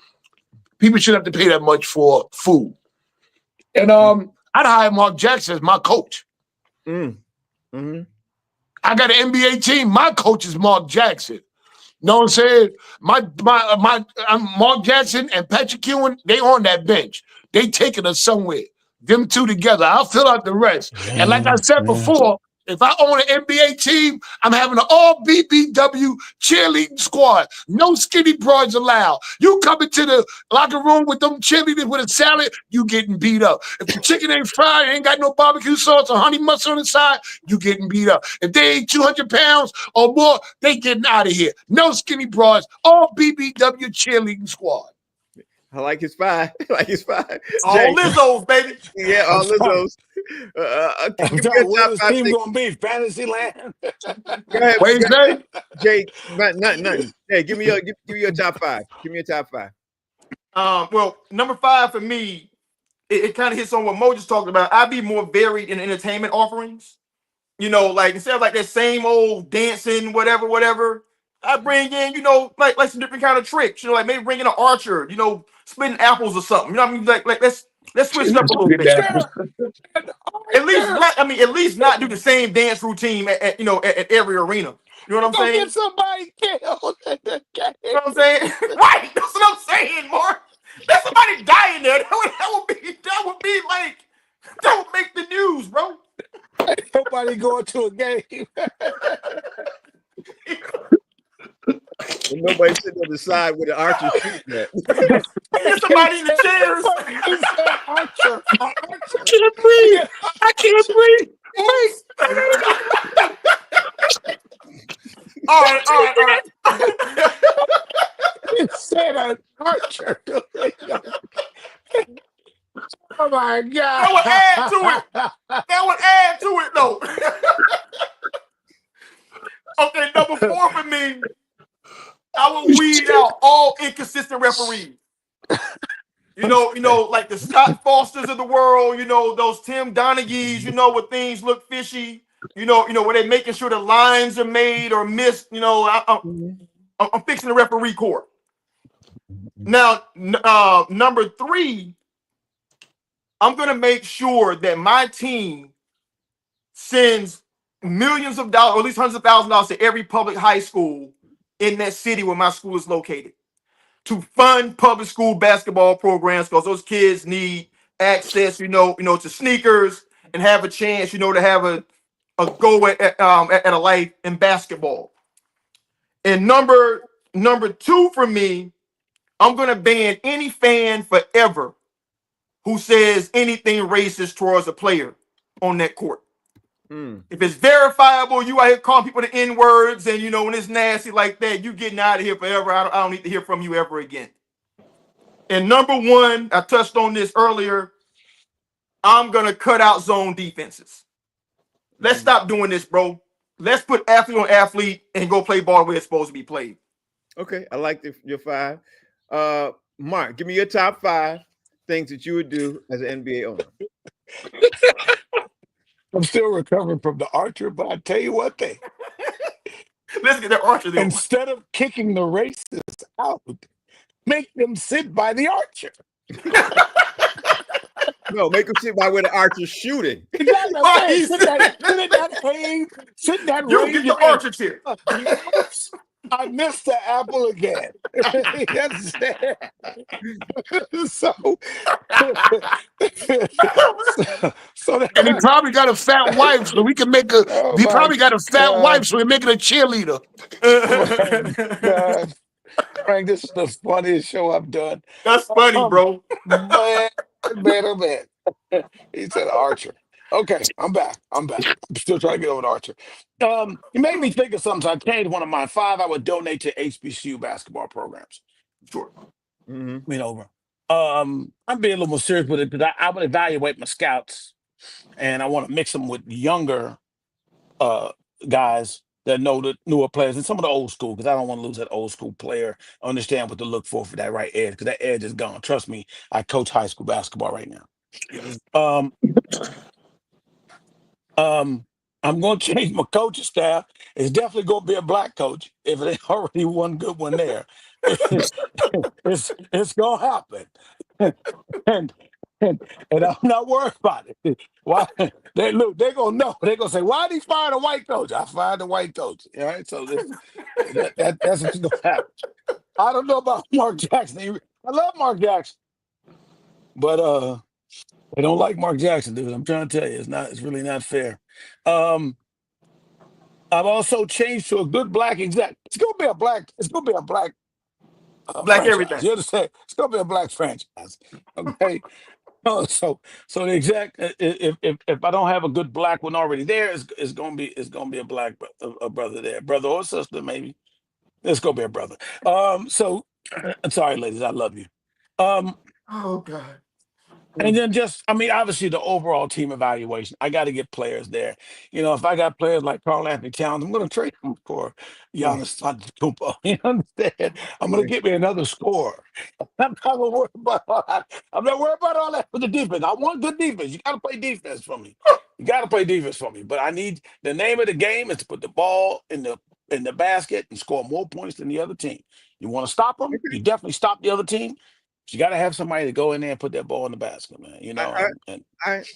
People shouldn't have to pay that much for food. And I'd hire Mark Jackson as my coach. Mm-hmm. I got an NBA team. My coach is Mark Jackson. You know what I'm saying? Mark Jackson and Patrick Ewing, they on that bench. They taking us somewhere. Them two together. I'll fill out the rest. And like I said before, if I own an NBA team, I'm having an all BBW cheerleading squad. No skinny broads allowed. You come into the locker room with them cheerleaders with a salad, you getting beat up. If the chicken ain't fried, ain't got no barbecue sauce or honey mustard on the side, you getting beat up. If they ain't 200 pounds or more, they getting out of here. No skinny broads, all BBW cheerleading squad. I like his 5. I like his 5. All Lizzos, baby. Yeah, all Lizzos. Where's this team gonna be? Fantasyland? Go ahead. What you say? Jay, nothing. Hey, give me your top 5. Give me your top 5. Well, number 5 for me, it kind of hits on what Mo just talked about. I'd be more varied in entertainment offerings. You know, like instead of like that same old dancing, whatever, I bring in, you know, like some different kind of tricks. You know, like maybe bring in an archer, you know, splitting apples or something. You know what I mean? Like let's switch it up a little bit. At least not do the same dance routine at every arena. You know what I'm saying? Get somebody killed. You know what I'm saying? Right. That's what I'm saying, Mark. There's somebody dying there. That would make the news, bro. Nobody going to a game. And nobody sitting on the side with the archer shooting at. There's somebody in the chairs. Archer. I can't breathe. I can't breathe. All right. It said an archer. Oh my God. That would add to it, though. Okay, number 4 for me, I will weed out all inconsistent referees. You know, like the Scott Fosters of the world, you know, those Tim Donahues, you know, where things look fishy, you know, where they're making sure the lines are made or missed, you know, I'm fixing the referee court. Now, number 3, I'm going to make sure that my team sends millions of dollars, or at least hundreds of thousands of dollars to every public high school in that city where my school is located to fund public school basketball programs because those kids need access, you know, to sneakers and have a chance, you know, to have a go at a life in basketball. And number 2 for me, I'm going to ban any fan forever who says anything racist towards a player on that court. Mm. If it's verifiable, you out here calling people the N words, and when it's nasty like that, you getting out of here forever. I don't need to hear from you ever again. And number one, I touched on this earlier. I'm gonna cut out zone defenses. Let's stop doing this, bro. Let's put athlete on athlete and go play ball where it's supposed to be played. Okay, I like your 5. Mark, give me your top 5 things that you would do as an NBA owner. I'm still recovering from the Archer, but I tell you one thing. Let's get that Archer going. Instead of kicking the racists out, make them sit by the Archer. No, make them sit by where the archer's shooting. Exactly. Why Sit in that range. Sit in that You range. get the Archer chair. Oops, I missed the apple again. Yes. so, so And he probably got a fat wife, so we can make a. Oh he my probably got a fat God. wife, so we're making a cheerleader. God, Frank, this is the funniest show I've done. That's funny, bro. Man, oh man. He said Archer. Okay, I'm back. I'm still trying to get over to Archer. It made me think of something. So I changed one of my 5 I would donate to HBCU basketball programs. Sure. I'm being a little more serious with it because I would evaluate my scouts and I want to mix them with younger guys that know the newer players and some of the old school, because I don't want to lose that old school player. Understand what to look for that right edge, because that edge is gone. Trust me, I coach high school basketball right now. I'm going to change my coaching staff. It's definitely going to be a black coach if it ain't already one good one there. It's going to happen. and, and I'm not worried about it. Why they're gonna know. They're gonna say, "Why did he fire the white coach?" I fired the white coach. All right, so that's what's gonna happen. I don't know about Mark Jackson. I love Mark Jackson, but I don't like Mark Jackson, dude. I'm trying to tell you, it's really not fair. I've also changed to a good black exec. It's gonna be a black Black franchise. everything. You understand? It's gonna be a black franchise. Okay. So the exec, if I don't have a good black one already there, it's gonna be a black a brother there, brother or sister maybe. It's gonna be a brother. So I'm sorry, ladies, I love you. Oh God. And then obviously the overall team evaluation. I got to get players there. If I got players like Carl Anthony Towns, I'm going to trade them for Giannis Antetokounmpo. You understand? I'm going to get me another scorer. I'm not worried about all that. I'm not worried about all that for the defense. I want good defense. You got to play defense for me. But I need the name of the game is to put the ball in the basket and score more points than the other team. You want to stop them? You definitely stop the other team. You got to have somebody to go in there and put that ball in the basket, man. I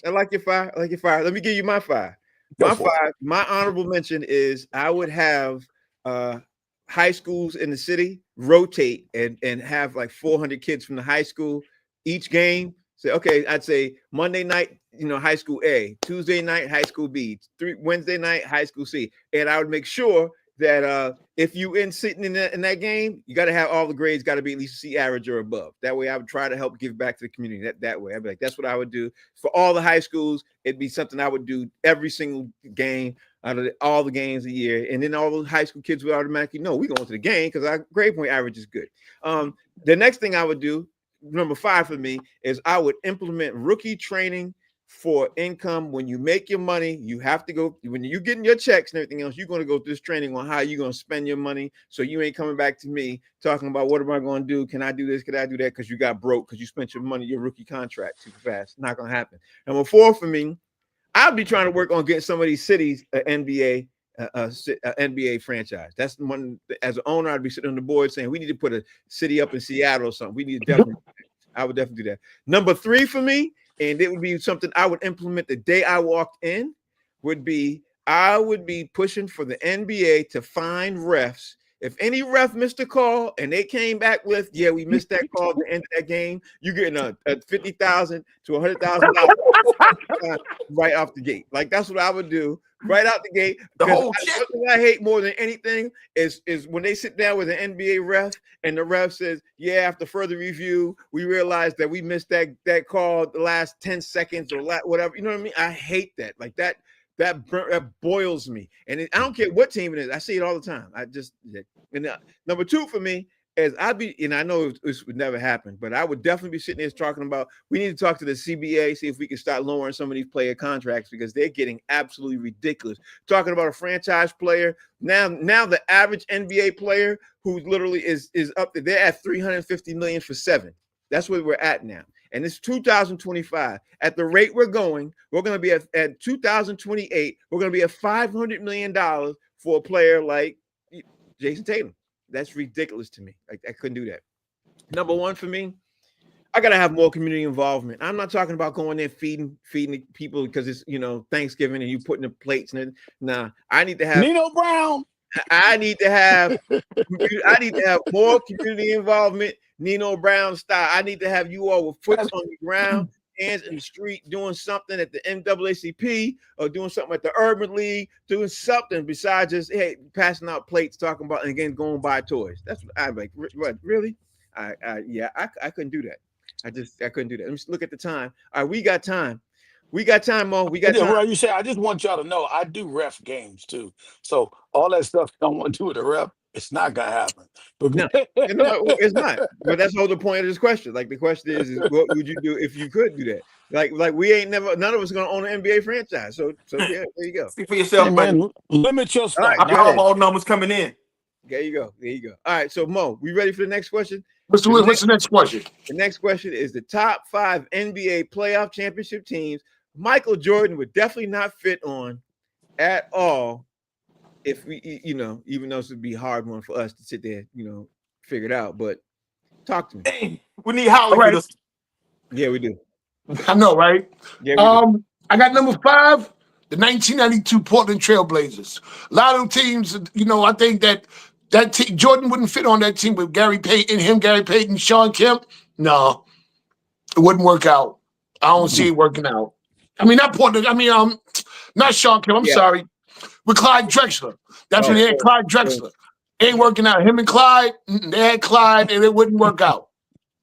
like your 5. I like your 5. Let me give you my 5. Go for it. My honorable mention is I would have high schools in the city rotate and have like 400 kids from the high school each game. Say, okay, I'd say Monday night, high school A, Tuesday night, high school B, Wednesday night, high school C, and I would make sure that if you sitting in that game, you got to have all the grades got to be at least C average or above. That way, I would try to help give back to the community. That way, I'd be like, that's what I would do for all the high schools. It'd be something I would do every single game out of all the games a year, and then all those high school kids would automatically know we going to the game because our grade point average is good. The next thing I would do, number 5 for me, is I would implement rookie training for income. When you make your money, you have to go, when you're getting your checks and everything else, you're going to go through this training on how you're going to spend your money. So you ain't coming back to me talking about what am I going to do? Can I do this? Can I do that? Because you got broke because you spent your money, your rookie contract too fast. Not going to happen. Number 4 for me, I'll be trying to work on getting some of these cities NBA NBA franchise. That's one. As an owner, I'd be sitting on the board saying we need to put a city up in Seattle or something. We need to definitely. I would definitely do that. Number 3 for me, and it would be something I would implement the day I walked in, would be I would be pushing for the NBA to find refs. If any ref missed a call and they came back with, yeah, we missed that call at the end of that game, you're getting a $50,000 to $100,000 right off the gate. Like that's what I would do right out the gate. The whole Something I hate more than anything is when they sit down with an NBA ref and the ref says, yeah, after further review, we realized that we missed that call the last 10 seconds or whatever. You know what I mean? I hate that. Like that that boils me. And I don't care what team it is. I see it all the time. And number two for me is and I know this would never happen, but I would definitely be sitting there talking about, we need to talk to the CBA, see if we can start lowering some of these player contracts because they're getting absolutely ridiculous. Talking about a franchise player. Now the average NBA player who literally is up there, they're at $350 million for 7. That's where we're at now. And it's 2025. At the rate we're going to be at 2028. We're going to be at $500 million for a player like Jason Tatum. That's ridiculous to me. I couldn't do that. Number one for me, I gotta have more community involvement. I'm not talking about going there feeding people because it's Thanksgiving and you putting the plates in it. Nah, I need to have Nino Brown. I need to have more community involvement, Nino Brown style. I need to have you all with foot on the ground, hands in the street, doing something at the NAACP or doing something at the Urban League, doing something besides just passing out plates, talking about, and again going buy toys. That's what I'm like. What, really? I couldn't do that. I couldn't do that. Let me look at the time. All right, we got time. We got time, Mo. We got time. Well, you say, I just want y'all to know I do ref games too. So all that stuff I don't want to do with a ref, it's not gonna happen. But no, it's not. But that's the whole point of this question. Like the question is what would you do if you could do that? Like we ain't never, none of us gonna own an NBA franchise. So yeah, there you go. Speak for yourself, hey, man. Limit your stuff. I got all numbers coming in. There you go. All right, so Mo, we ready for the next question? What's the next question? The next question is the top 5 NBA playoff championship teams Michael Jordan would definitely not fit on at all if we, even though this would be a hard one for us to sit there, figure it out. But talk to me. Dang, we need Holly for this. Yeah, we do. I know, right? Yeah, we do. I got number 5, the 1992 Portland Trailblazers. A lot of them teams, I think that team, Jordan wouldn't fit on that team with Gary Payton, Sean Kemp. No, it wouldn't work out. I don't see it working out. I mean, not Portland. I mean, not Sean Kemp. I'm sorry. With Clyde Drexler. That's when they had Clyde Drexler. Ain't working out. Him and Clyde, they had Clyde, and it wouldn't work out.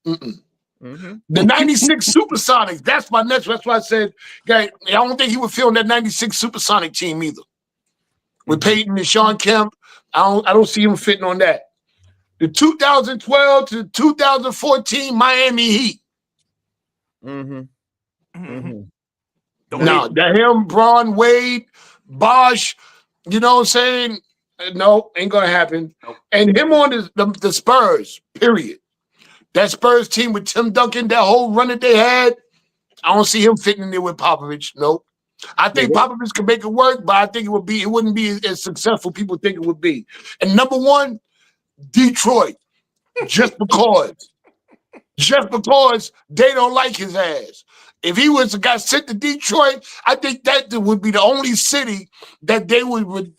Mm-hmm. The 96 Supersonics. That's my next. That's why I said, I don't think he would fit on that 96 Supersonic team either. With Peyton and Sean Kemp, I don't see him fitting on that. The 2012 to 2014 Miami Heat. No, that him, Braun, Wade, Bosh, you know what I'm saying? No, ain't gonna happen. Nope. And him on the Spurs, period. That Spurs team with Tim Duncan, that whole run that they had, I don't see him fitting in there with Popovich. Nope. I think Popovich can make it work, but I think it wouldn't be as successful people think it would be. And number 1, Detroit. Just because they don't like his ass. If he got sent to Detroit, I think that would be the only city that they would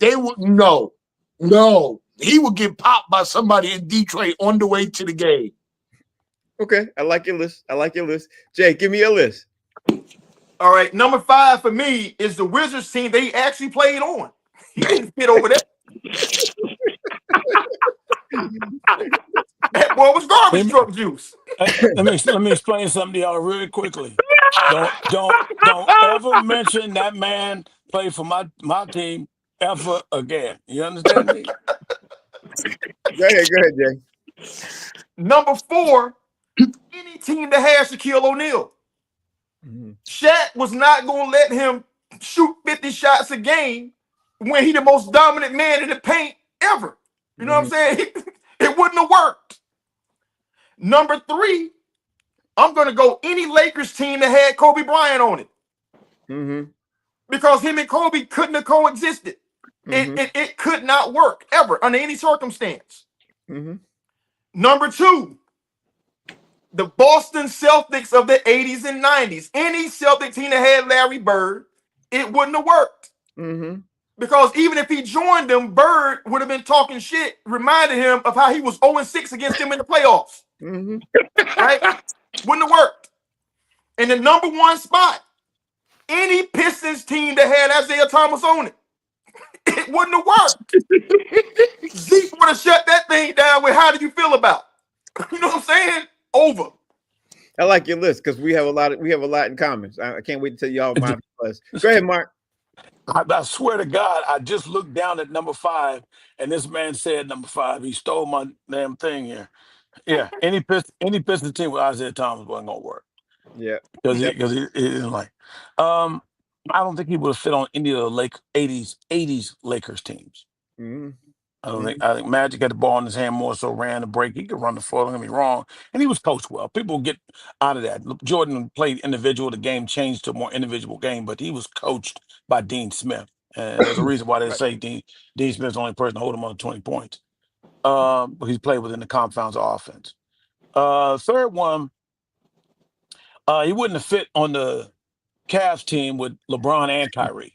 no. He would get popped by somebody in Detroit on the way to the game. Okay, I like your list. Jay, give me your list. All right, number 5 for me is the Wizards team they actually played on. He didn't fit over there. That boy was garbage truck juice. Let me explain something to y'all really quickly. Don't ever mention that man played for my team ever again. You understand me? Go ahead, Jay. Number 4, any team that has Shaquille O'Neal. Shaq was not going to let him shoot 50 shots a game when he the most dominant man in the paint ever. You know what I'm saying? It wouldn't have worked. Number 3, I'm going to go any Lakers team that had Kobe Bryant on it. Because him and Kobe couldn't have coexisted. It could not work ever under any circumstance. Number 2, the Boston Celtics of the 80s and 90s. Any Celtic team that had Larry Bird, it wouldn't have worked. Because even if he joined them, Bird would have been talking shit, reminding him of how he was 0-6 against them in the playoffs. Right? Wouldn't have worked. And the number 1 spot, any Pistons team that had Isaiah Thomas on it, it wouldn't have worked. Zeke would have shut that thing down with how do you feel about? You know what I'm saying? Over. I like your list because we have a lot in common. I can't wait to tell y'all my list. Go ahead, Mark. I swear to God, I just looked down at number 5, and this man said number 5. He stole my damn thing here. Yeah, any Piston team with Isaiah Thomas wasn't gonna work Yeah. because he didn't like. Um, I don't think he would have fit on any of the late '80s Lakers teams. Mm-hmm. I don't think. Mm-hmm. I think Magic had the ball in his hand more so ran the break. He could run the floor. Don't get me wrong, and he was coached well. People get out of that. Look, Jordan played individual. The game changed to a more individual game, but he was coached by Dean Smith, and there's a reason why they Right. say Dean Smith's the only person to hold him under 20 points. But he's played within the confines of offense. Third one, he wouldn't have fit on the Cavs team with LeBron and Kyrie.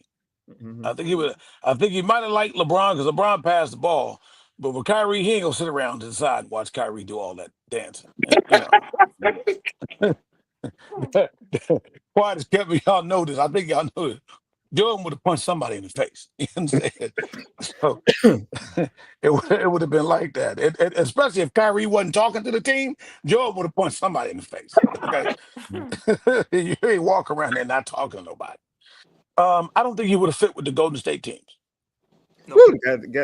Mm-hmm. I think he would. I think he might have liked LeBron because LeBron passed the ball, but with Kyrie, he ain't gonna sit around to the side and watch Kyrie do all that dancing. Quiet as kept me. Y'all know this. I think y'all know this. Jordan would have punched somebody in the face. You understand? So it would have been like that. Especially if Kyrie wasn't talking to the team, Jordan would have punched somebody in the face. Okay, you ain't walk around there not talking to nobody. I don't think he would have fit with the Golden State teams. No. Woo,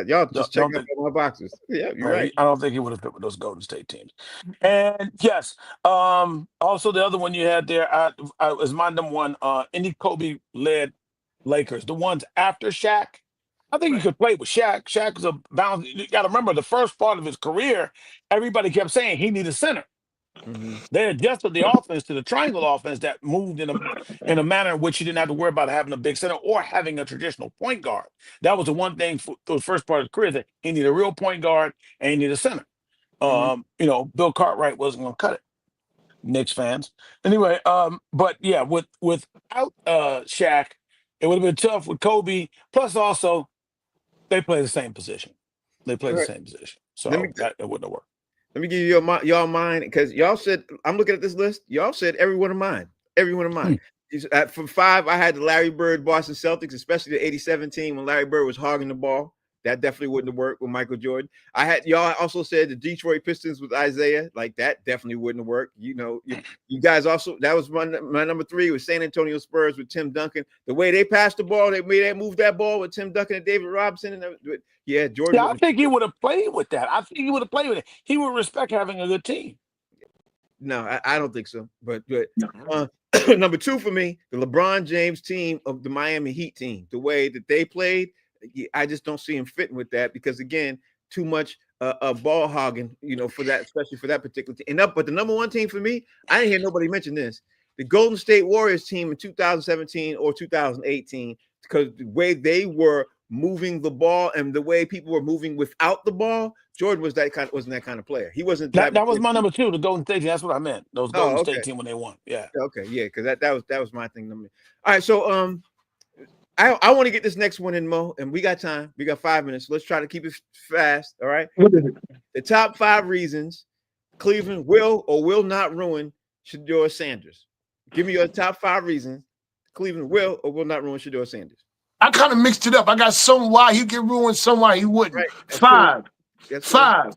y'all just checking Don't up think. on my boxes. Yeah, you're Right. right. I don't think he would have fit with those Golden State teams. And yes, also the other one you had there was my number one. Any Kobe led Lakers, the ones after Shaq. I think he Right. could play with Shaq. Shaq was a balance. You got to remember the first part of his career. Everybody kept saying he needed a center. Mm-hmm. They adjusted the offense to the triangle offense that moved in a manner in which you didn't have to worry about having a big center or having a traditional point guard. That was the one thing for the first part of his career that he needed a real point guard and he needed a center. Mm-hmm. Bill Cartwright wasn't going to cut it. Knicks fans, anyway. But yeah, without Shaq, it would have been tough with Kobe. Plus, also they play the same position. They play All the right. same position, Let me so that it wouldn't have worked. let me give you y'all mine because y'all said I'm looking at this list. Y'all said every one of mine. Every one of mine. Hmm. From 5, I had the Larry Bird Boston Celtics, especially the '87 team when Larry Bird was hogging the ball. That definitely wouldn't have worked with Michael Jordan. I had y'all also said the Detroit Pistons with Isaiah, like that definitely wouldn't have worked. You guys also that was my number 3 was San Antonio Spurs with Tim Duncan. The way they passed the ball, they moved that ball with Tim Duncan and David Robinson, and yeah, Jordan Yeah, I wouldn't. think he would have played with that. I think he would have played with it. He would respect having a good team. No, I don't think so. But Mhm. number 2 for me, the LeBron James team of the Miami Heat team, the way that they played, I just don't see him fitting with that because again, too much ball hogging, for that, especially for that particular team. But the number 1 team for me, I didn't hear nobody mention this. The Golden State Warriors team in 2017 or 2018, because the way they were moving the ball and the way people were moving without the ball, Jordan wasn't that kind of player. He wasn't That that. that was my number 2, the Golden State team. That's what I meant. Those Oh, Golden State okay. team when they won. Yeah. Okay, yeah, because that was my thing. All right, so I want to get this next one in, Mo, and we got time. We got 5 minutes. So let's try to keep it fast. All right. What is it? The top 5 reasons Cleveland will or will not ruin Shador Sanders. Give me your top 5 reasons Cleveland will or will not ruin Shador Sanders. I kind of mixed it up. I got some why he get ruined, some why he wouldn't. Right. That's cool. 5. That's cool. 5.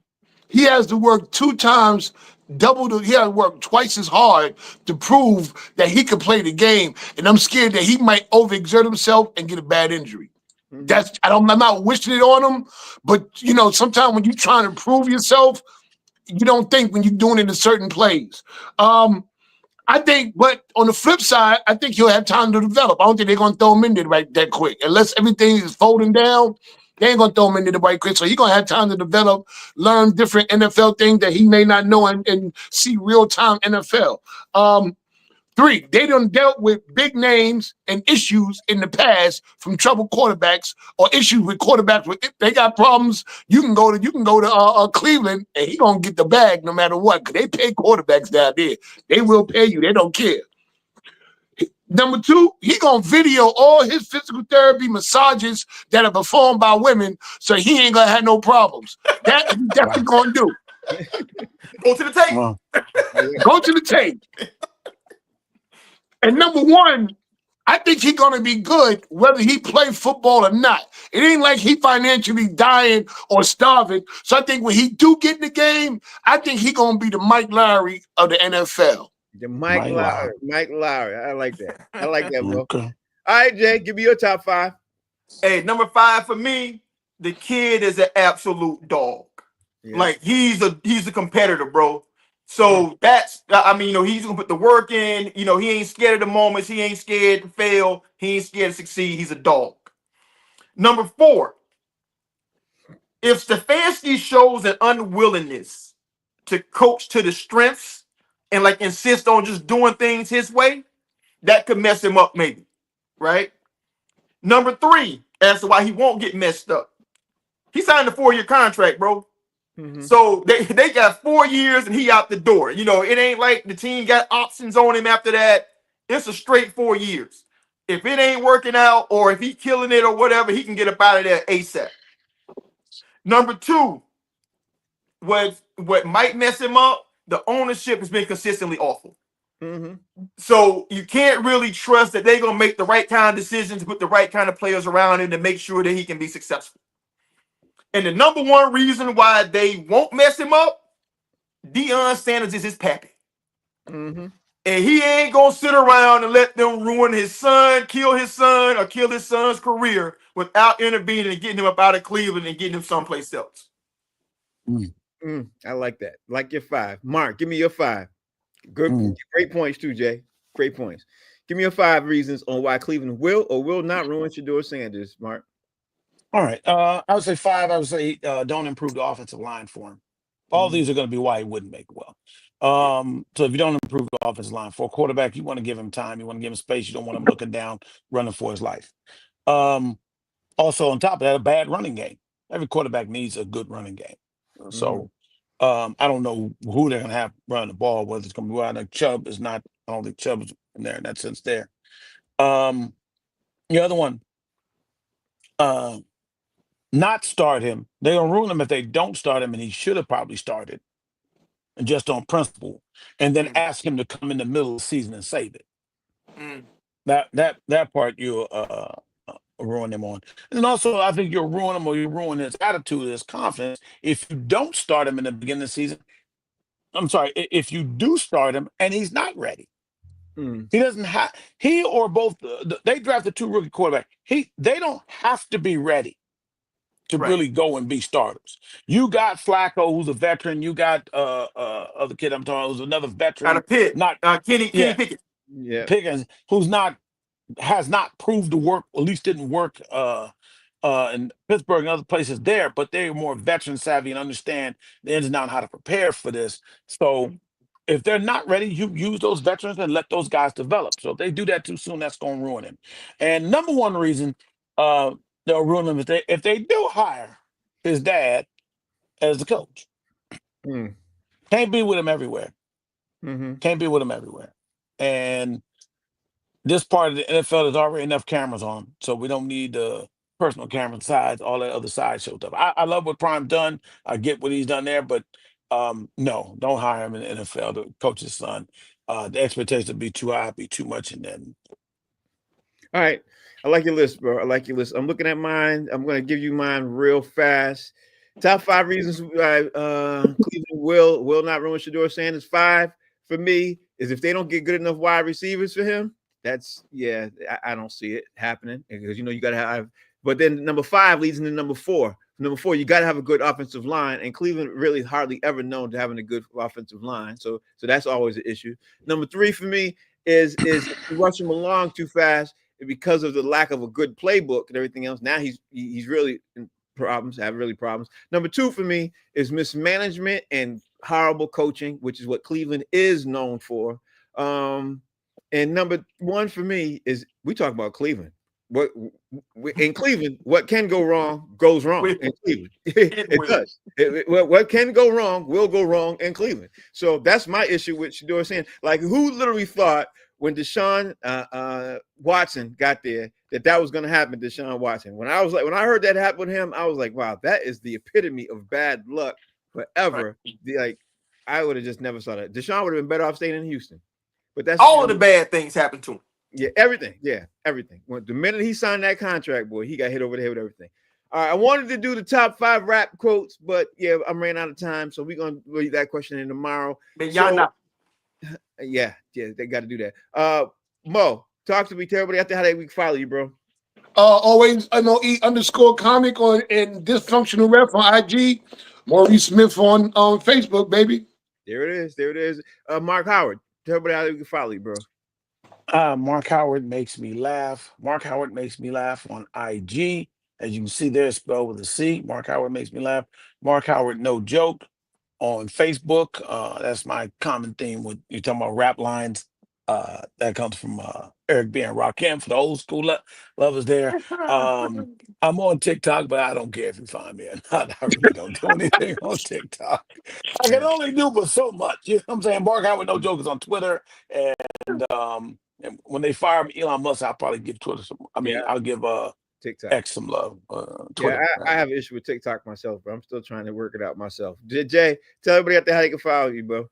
He has to work 2 times, he has to work twice as hard to prove that he can play the game. And I'm scared that he might overexert himself and get a bad injury. Mhm. I'm not wishing it on him, but sometimes when you're trying to prove yourself, you don't think when you're doing it in certain plays. I think, but on the flip side, I think he'll have time to develop. I don't think they're gonna throw him in there right that quick. Unless everything is folding down, they ain't gonna throw him in there right quick. So he's gonna have time to develop, learn different NFL things that he may not know and see real-time NFL. 3, they done dealt with big names and issues in the past from troubled quarterbacks or issues with quarterbacks. If they got problems, you can go to Cleveland and he gonna get the bag no matter what. Cause they pay quarterbacks down there. They will pay you. They don't care. Number 2, he gonna video all his physical therapy massages that are performed by women, so he ain't gonna have no problems. That he definitely Wow. gonna do. Go to the tape. Well, Go to the tape. And number 1, I think he's gonna be good whether he play football or not. It ain't like he financially dying or starving. So I think when he do get in the game, I think he gonna be the Mike Lowry of the NFL. The Mike Lowry. Mike Lowry. I like that. I like that, Mo. Okay. All right, Jay, give me your top 5. Hey, number 5 for me, the kid is an absolute dog. Yeah. Like he's a competitor, bro. So that's I mean, he's gonna put the work in. He ain't scared of the moments. He ain't scared to fail. He ain't scared to succeed. He's a dog. Number 4, if Stefanski shows an unwillingness to coach to the strengths and like insist on just doing things his way, that could mess him up, maybe. Right? Number 3, as to why he won't get messed up. He signed a 4-year contract, bro. Mm-hmm. So they got 4 years and he out the door. It ain't like the team got options on him after that. It's a straight 4 years. If it ain't working out or if he killing it or whatever, he can get up out of there ASAP. Number 2, what might mess him up, the ownership has been consistently awful. Mm-hmm. So you can't really trust that they're gonna make the right kind of decisions to put the right kind of players around him to make sure that he can be successful. And the number 1 reason why they won't mess him up, Deion Sanders is his pappy. Mm-hmm. And he ain't gonna sit around and let them ruin his son, kill his son, or kill his son's career without intervening and getting him up out of Cleveland and getting him someplace else. I like that. Like your 5. Mark, give me your 5. Good, great points too, Jay. Great points. Give me your 5 reasons on why Cleveland will or will not ruin Shedeur Sanders, Mark. All right. I would say 5. I would say don't improve the offensive line for him. All these are going to be why he wouldn't make well. So if you don't improve the offensive line for a quarterback, you want to give him time. You want to give him space. You don't want him looking down, running for his life. Also, on top of that, a bad running game. Every quarterback needs a good running game. So I don't know who they're going to have run the ball, whether it's going to be I know Chubb is not. I don't think Chubb is in there in that sense there. The other one, not start him. They're going to ruin him if they don't start him, and he should have probably started, and just on principle, and then ask him to come in the middle of the season and save it. That part you ruin him on. And also, I think you'll ruin him or you ruin his attitude, his confidence, if you don't start him in the beginning of the season. I'm sorry, if you do start him and he's not ready. He doesn't have, he or both, they drafted 2 rookie quarterbacks. They don't have to be ready to really go and be starters. You got Flacco, who's a veteran. You got other kid I'm talking about, who's another veteran. Out of Pitt, not Kenny Pickett. Yeah. Pickens, has not proved to work, or at least didn't work in Pittsburgh and other places there, but they're more veteran savvy and understand the ins and outs how to prepare for this. So if they're not ready, you use those veterans and let those guys develop. So if they do that too soon, that's going to ruin him. And number 1 reason they'll ruin him is if they do hire his dad as the coach. Can't be with him everywhere. Can't be with him everywhere. And this part of the NFL, there's already enough cameras on, so we don't need the personal camera sides, all that other sideshow stuff. I love what Prime done. I get what he's done there, but no, don't hire him in the NFL to coach his son. The expectations would be too high, be too much, and then. All right. I like your list, bro. I like your list. I'm looking at mine. I'm going to give you mine real fast. Top 5 reasons why Cleveland will not ruin Shedeur Sanders. 5 for me is if they don't get good enough wide receivers for him. I don't see it happening because you got to have. But then number 5 leads into number 4. Number 4, you got to have a good offensive line, and Cleveland really hardly ever known to having a good offensive line. So that's always an issue. Number 3 for me is rushing him along too fast because of the lack of a good playbook and everything else. Now he's really in problems. Number 2 for me is mismanagement and horrible coaching, which is what Cleveland is known for. And number 1 for me is we talk about Cleveland. In Cleveland, what can go wrong goes wrong in Cleveland. It does. What can go wrong will go wrong in Cleveland. So that's my issue with Shedeur Sanders. Like, who literally thought when Deshaun Watson got there that was going to happen to Deshaun Watson? When I heard that happen with him, I was like, wow, that is the epitome of bad luck forever. Like, I would have just never saw that. Deshaun would have been better off staying in Houston. But that's all of the bad things happened to him. Yeah, everything. Yeah, everything. When the minute he signed that contract, boy, he got hit over the head with everything. All right, I wanted to do the top 5 rap quotes, but yeah, I'm ran out of time, so we're gonna leave that question in tomorrow. But y'all not. Yeah, they got to do that. Mo, Talk to me. Tell everybody out there how they can follow you, bro. Always MOE_comic on and dysfunctional ref on IG. Maurice Smith on Facebook, baby. There it is. There it is. Mark Howard. Tell everybody how they can follow you, bro. Mark Howard makes me laugh. Mark Howard makes me laugh on IG. As you can see there, spelled with a C. Mark Howard makes me laugh. Mark Howard, no joke, on Facebook. That's my common theme with you talking about rap lines. That comes from Eric B. and Rakim for the old school lovers there. I'm on TikTok, but I don't care if you find me or not. I really don't do anything on TikTok. I can only do but so much. You know what I'm saying? Mark Howard, no joke, is on Twitter. And when they fire me, Elon Musk, I'll probably give Twitter some. I'll give TikTok. X some love. Yeah, Twitter. I have an issue with TikTok myself, but I'm still trying to work it out myself. Jay, tell everybody out there how they can follow you, bro.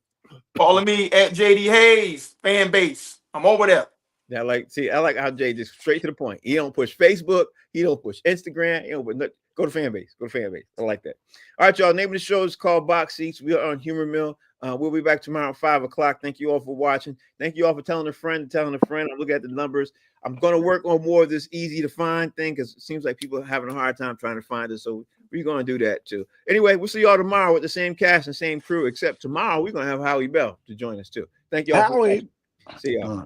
Follow me at JD Hayes fan base. I'm over there. Yeah, I like how Jay just straight to the point. He don't push Facebook. He don't push Instagram. He don't put nothing. Go to fan base. Go to fan base. I like that. All right, y'all. Name of the show is called Box Seats. We are on Humor Mill. We'll be back tomorrow at 5 o'clock. Thank you all for watching. Thank you all for telling a friend. I'm looking at the numbers. I'm going to work on more of this easy to find thing because it seems like people are having a hard time trying to find it. So we're going to do that too. Anyway, we'll see y'all tomorrow with the same cast and same crew, except tomorrow we're going to have Howie Bell to join us too. Thank y'all. Howie. See y'all.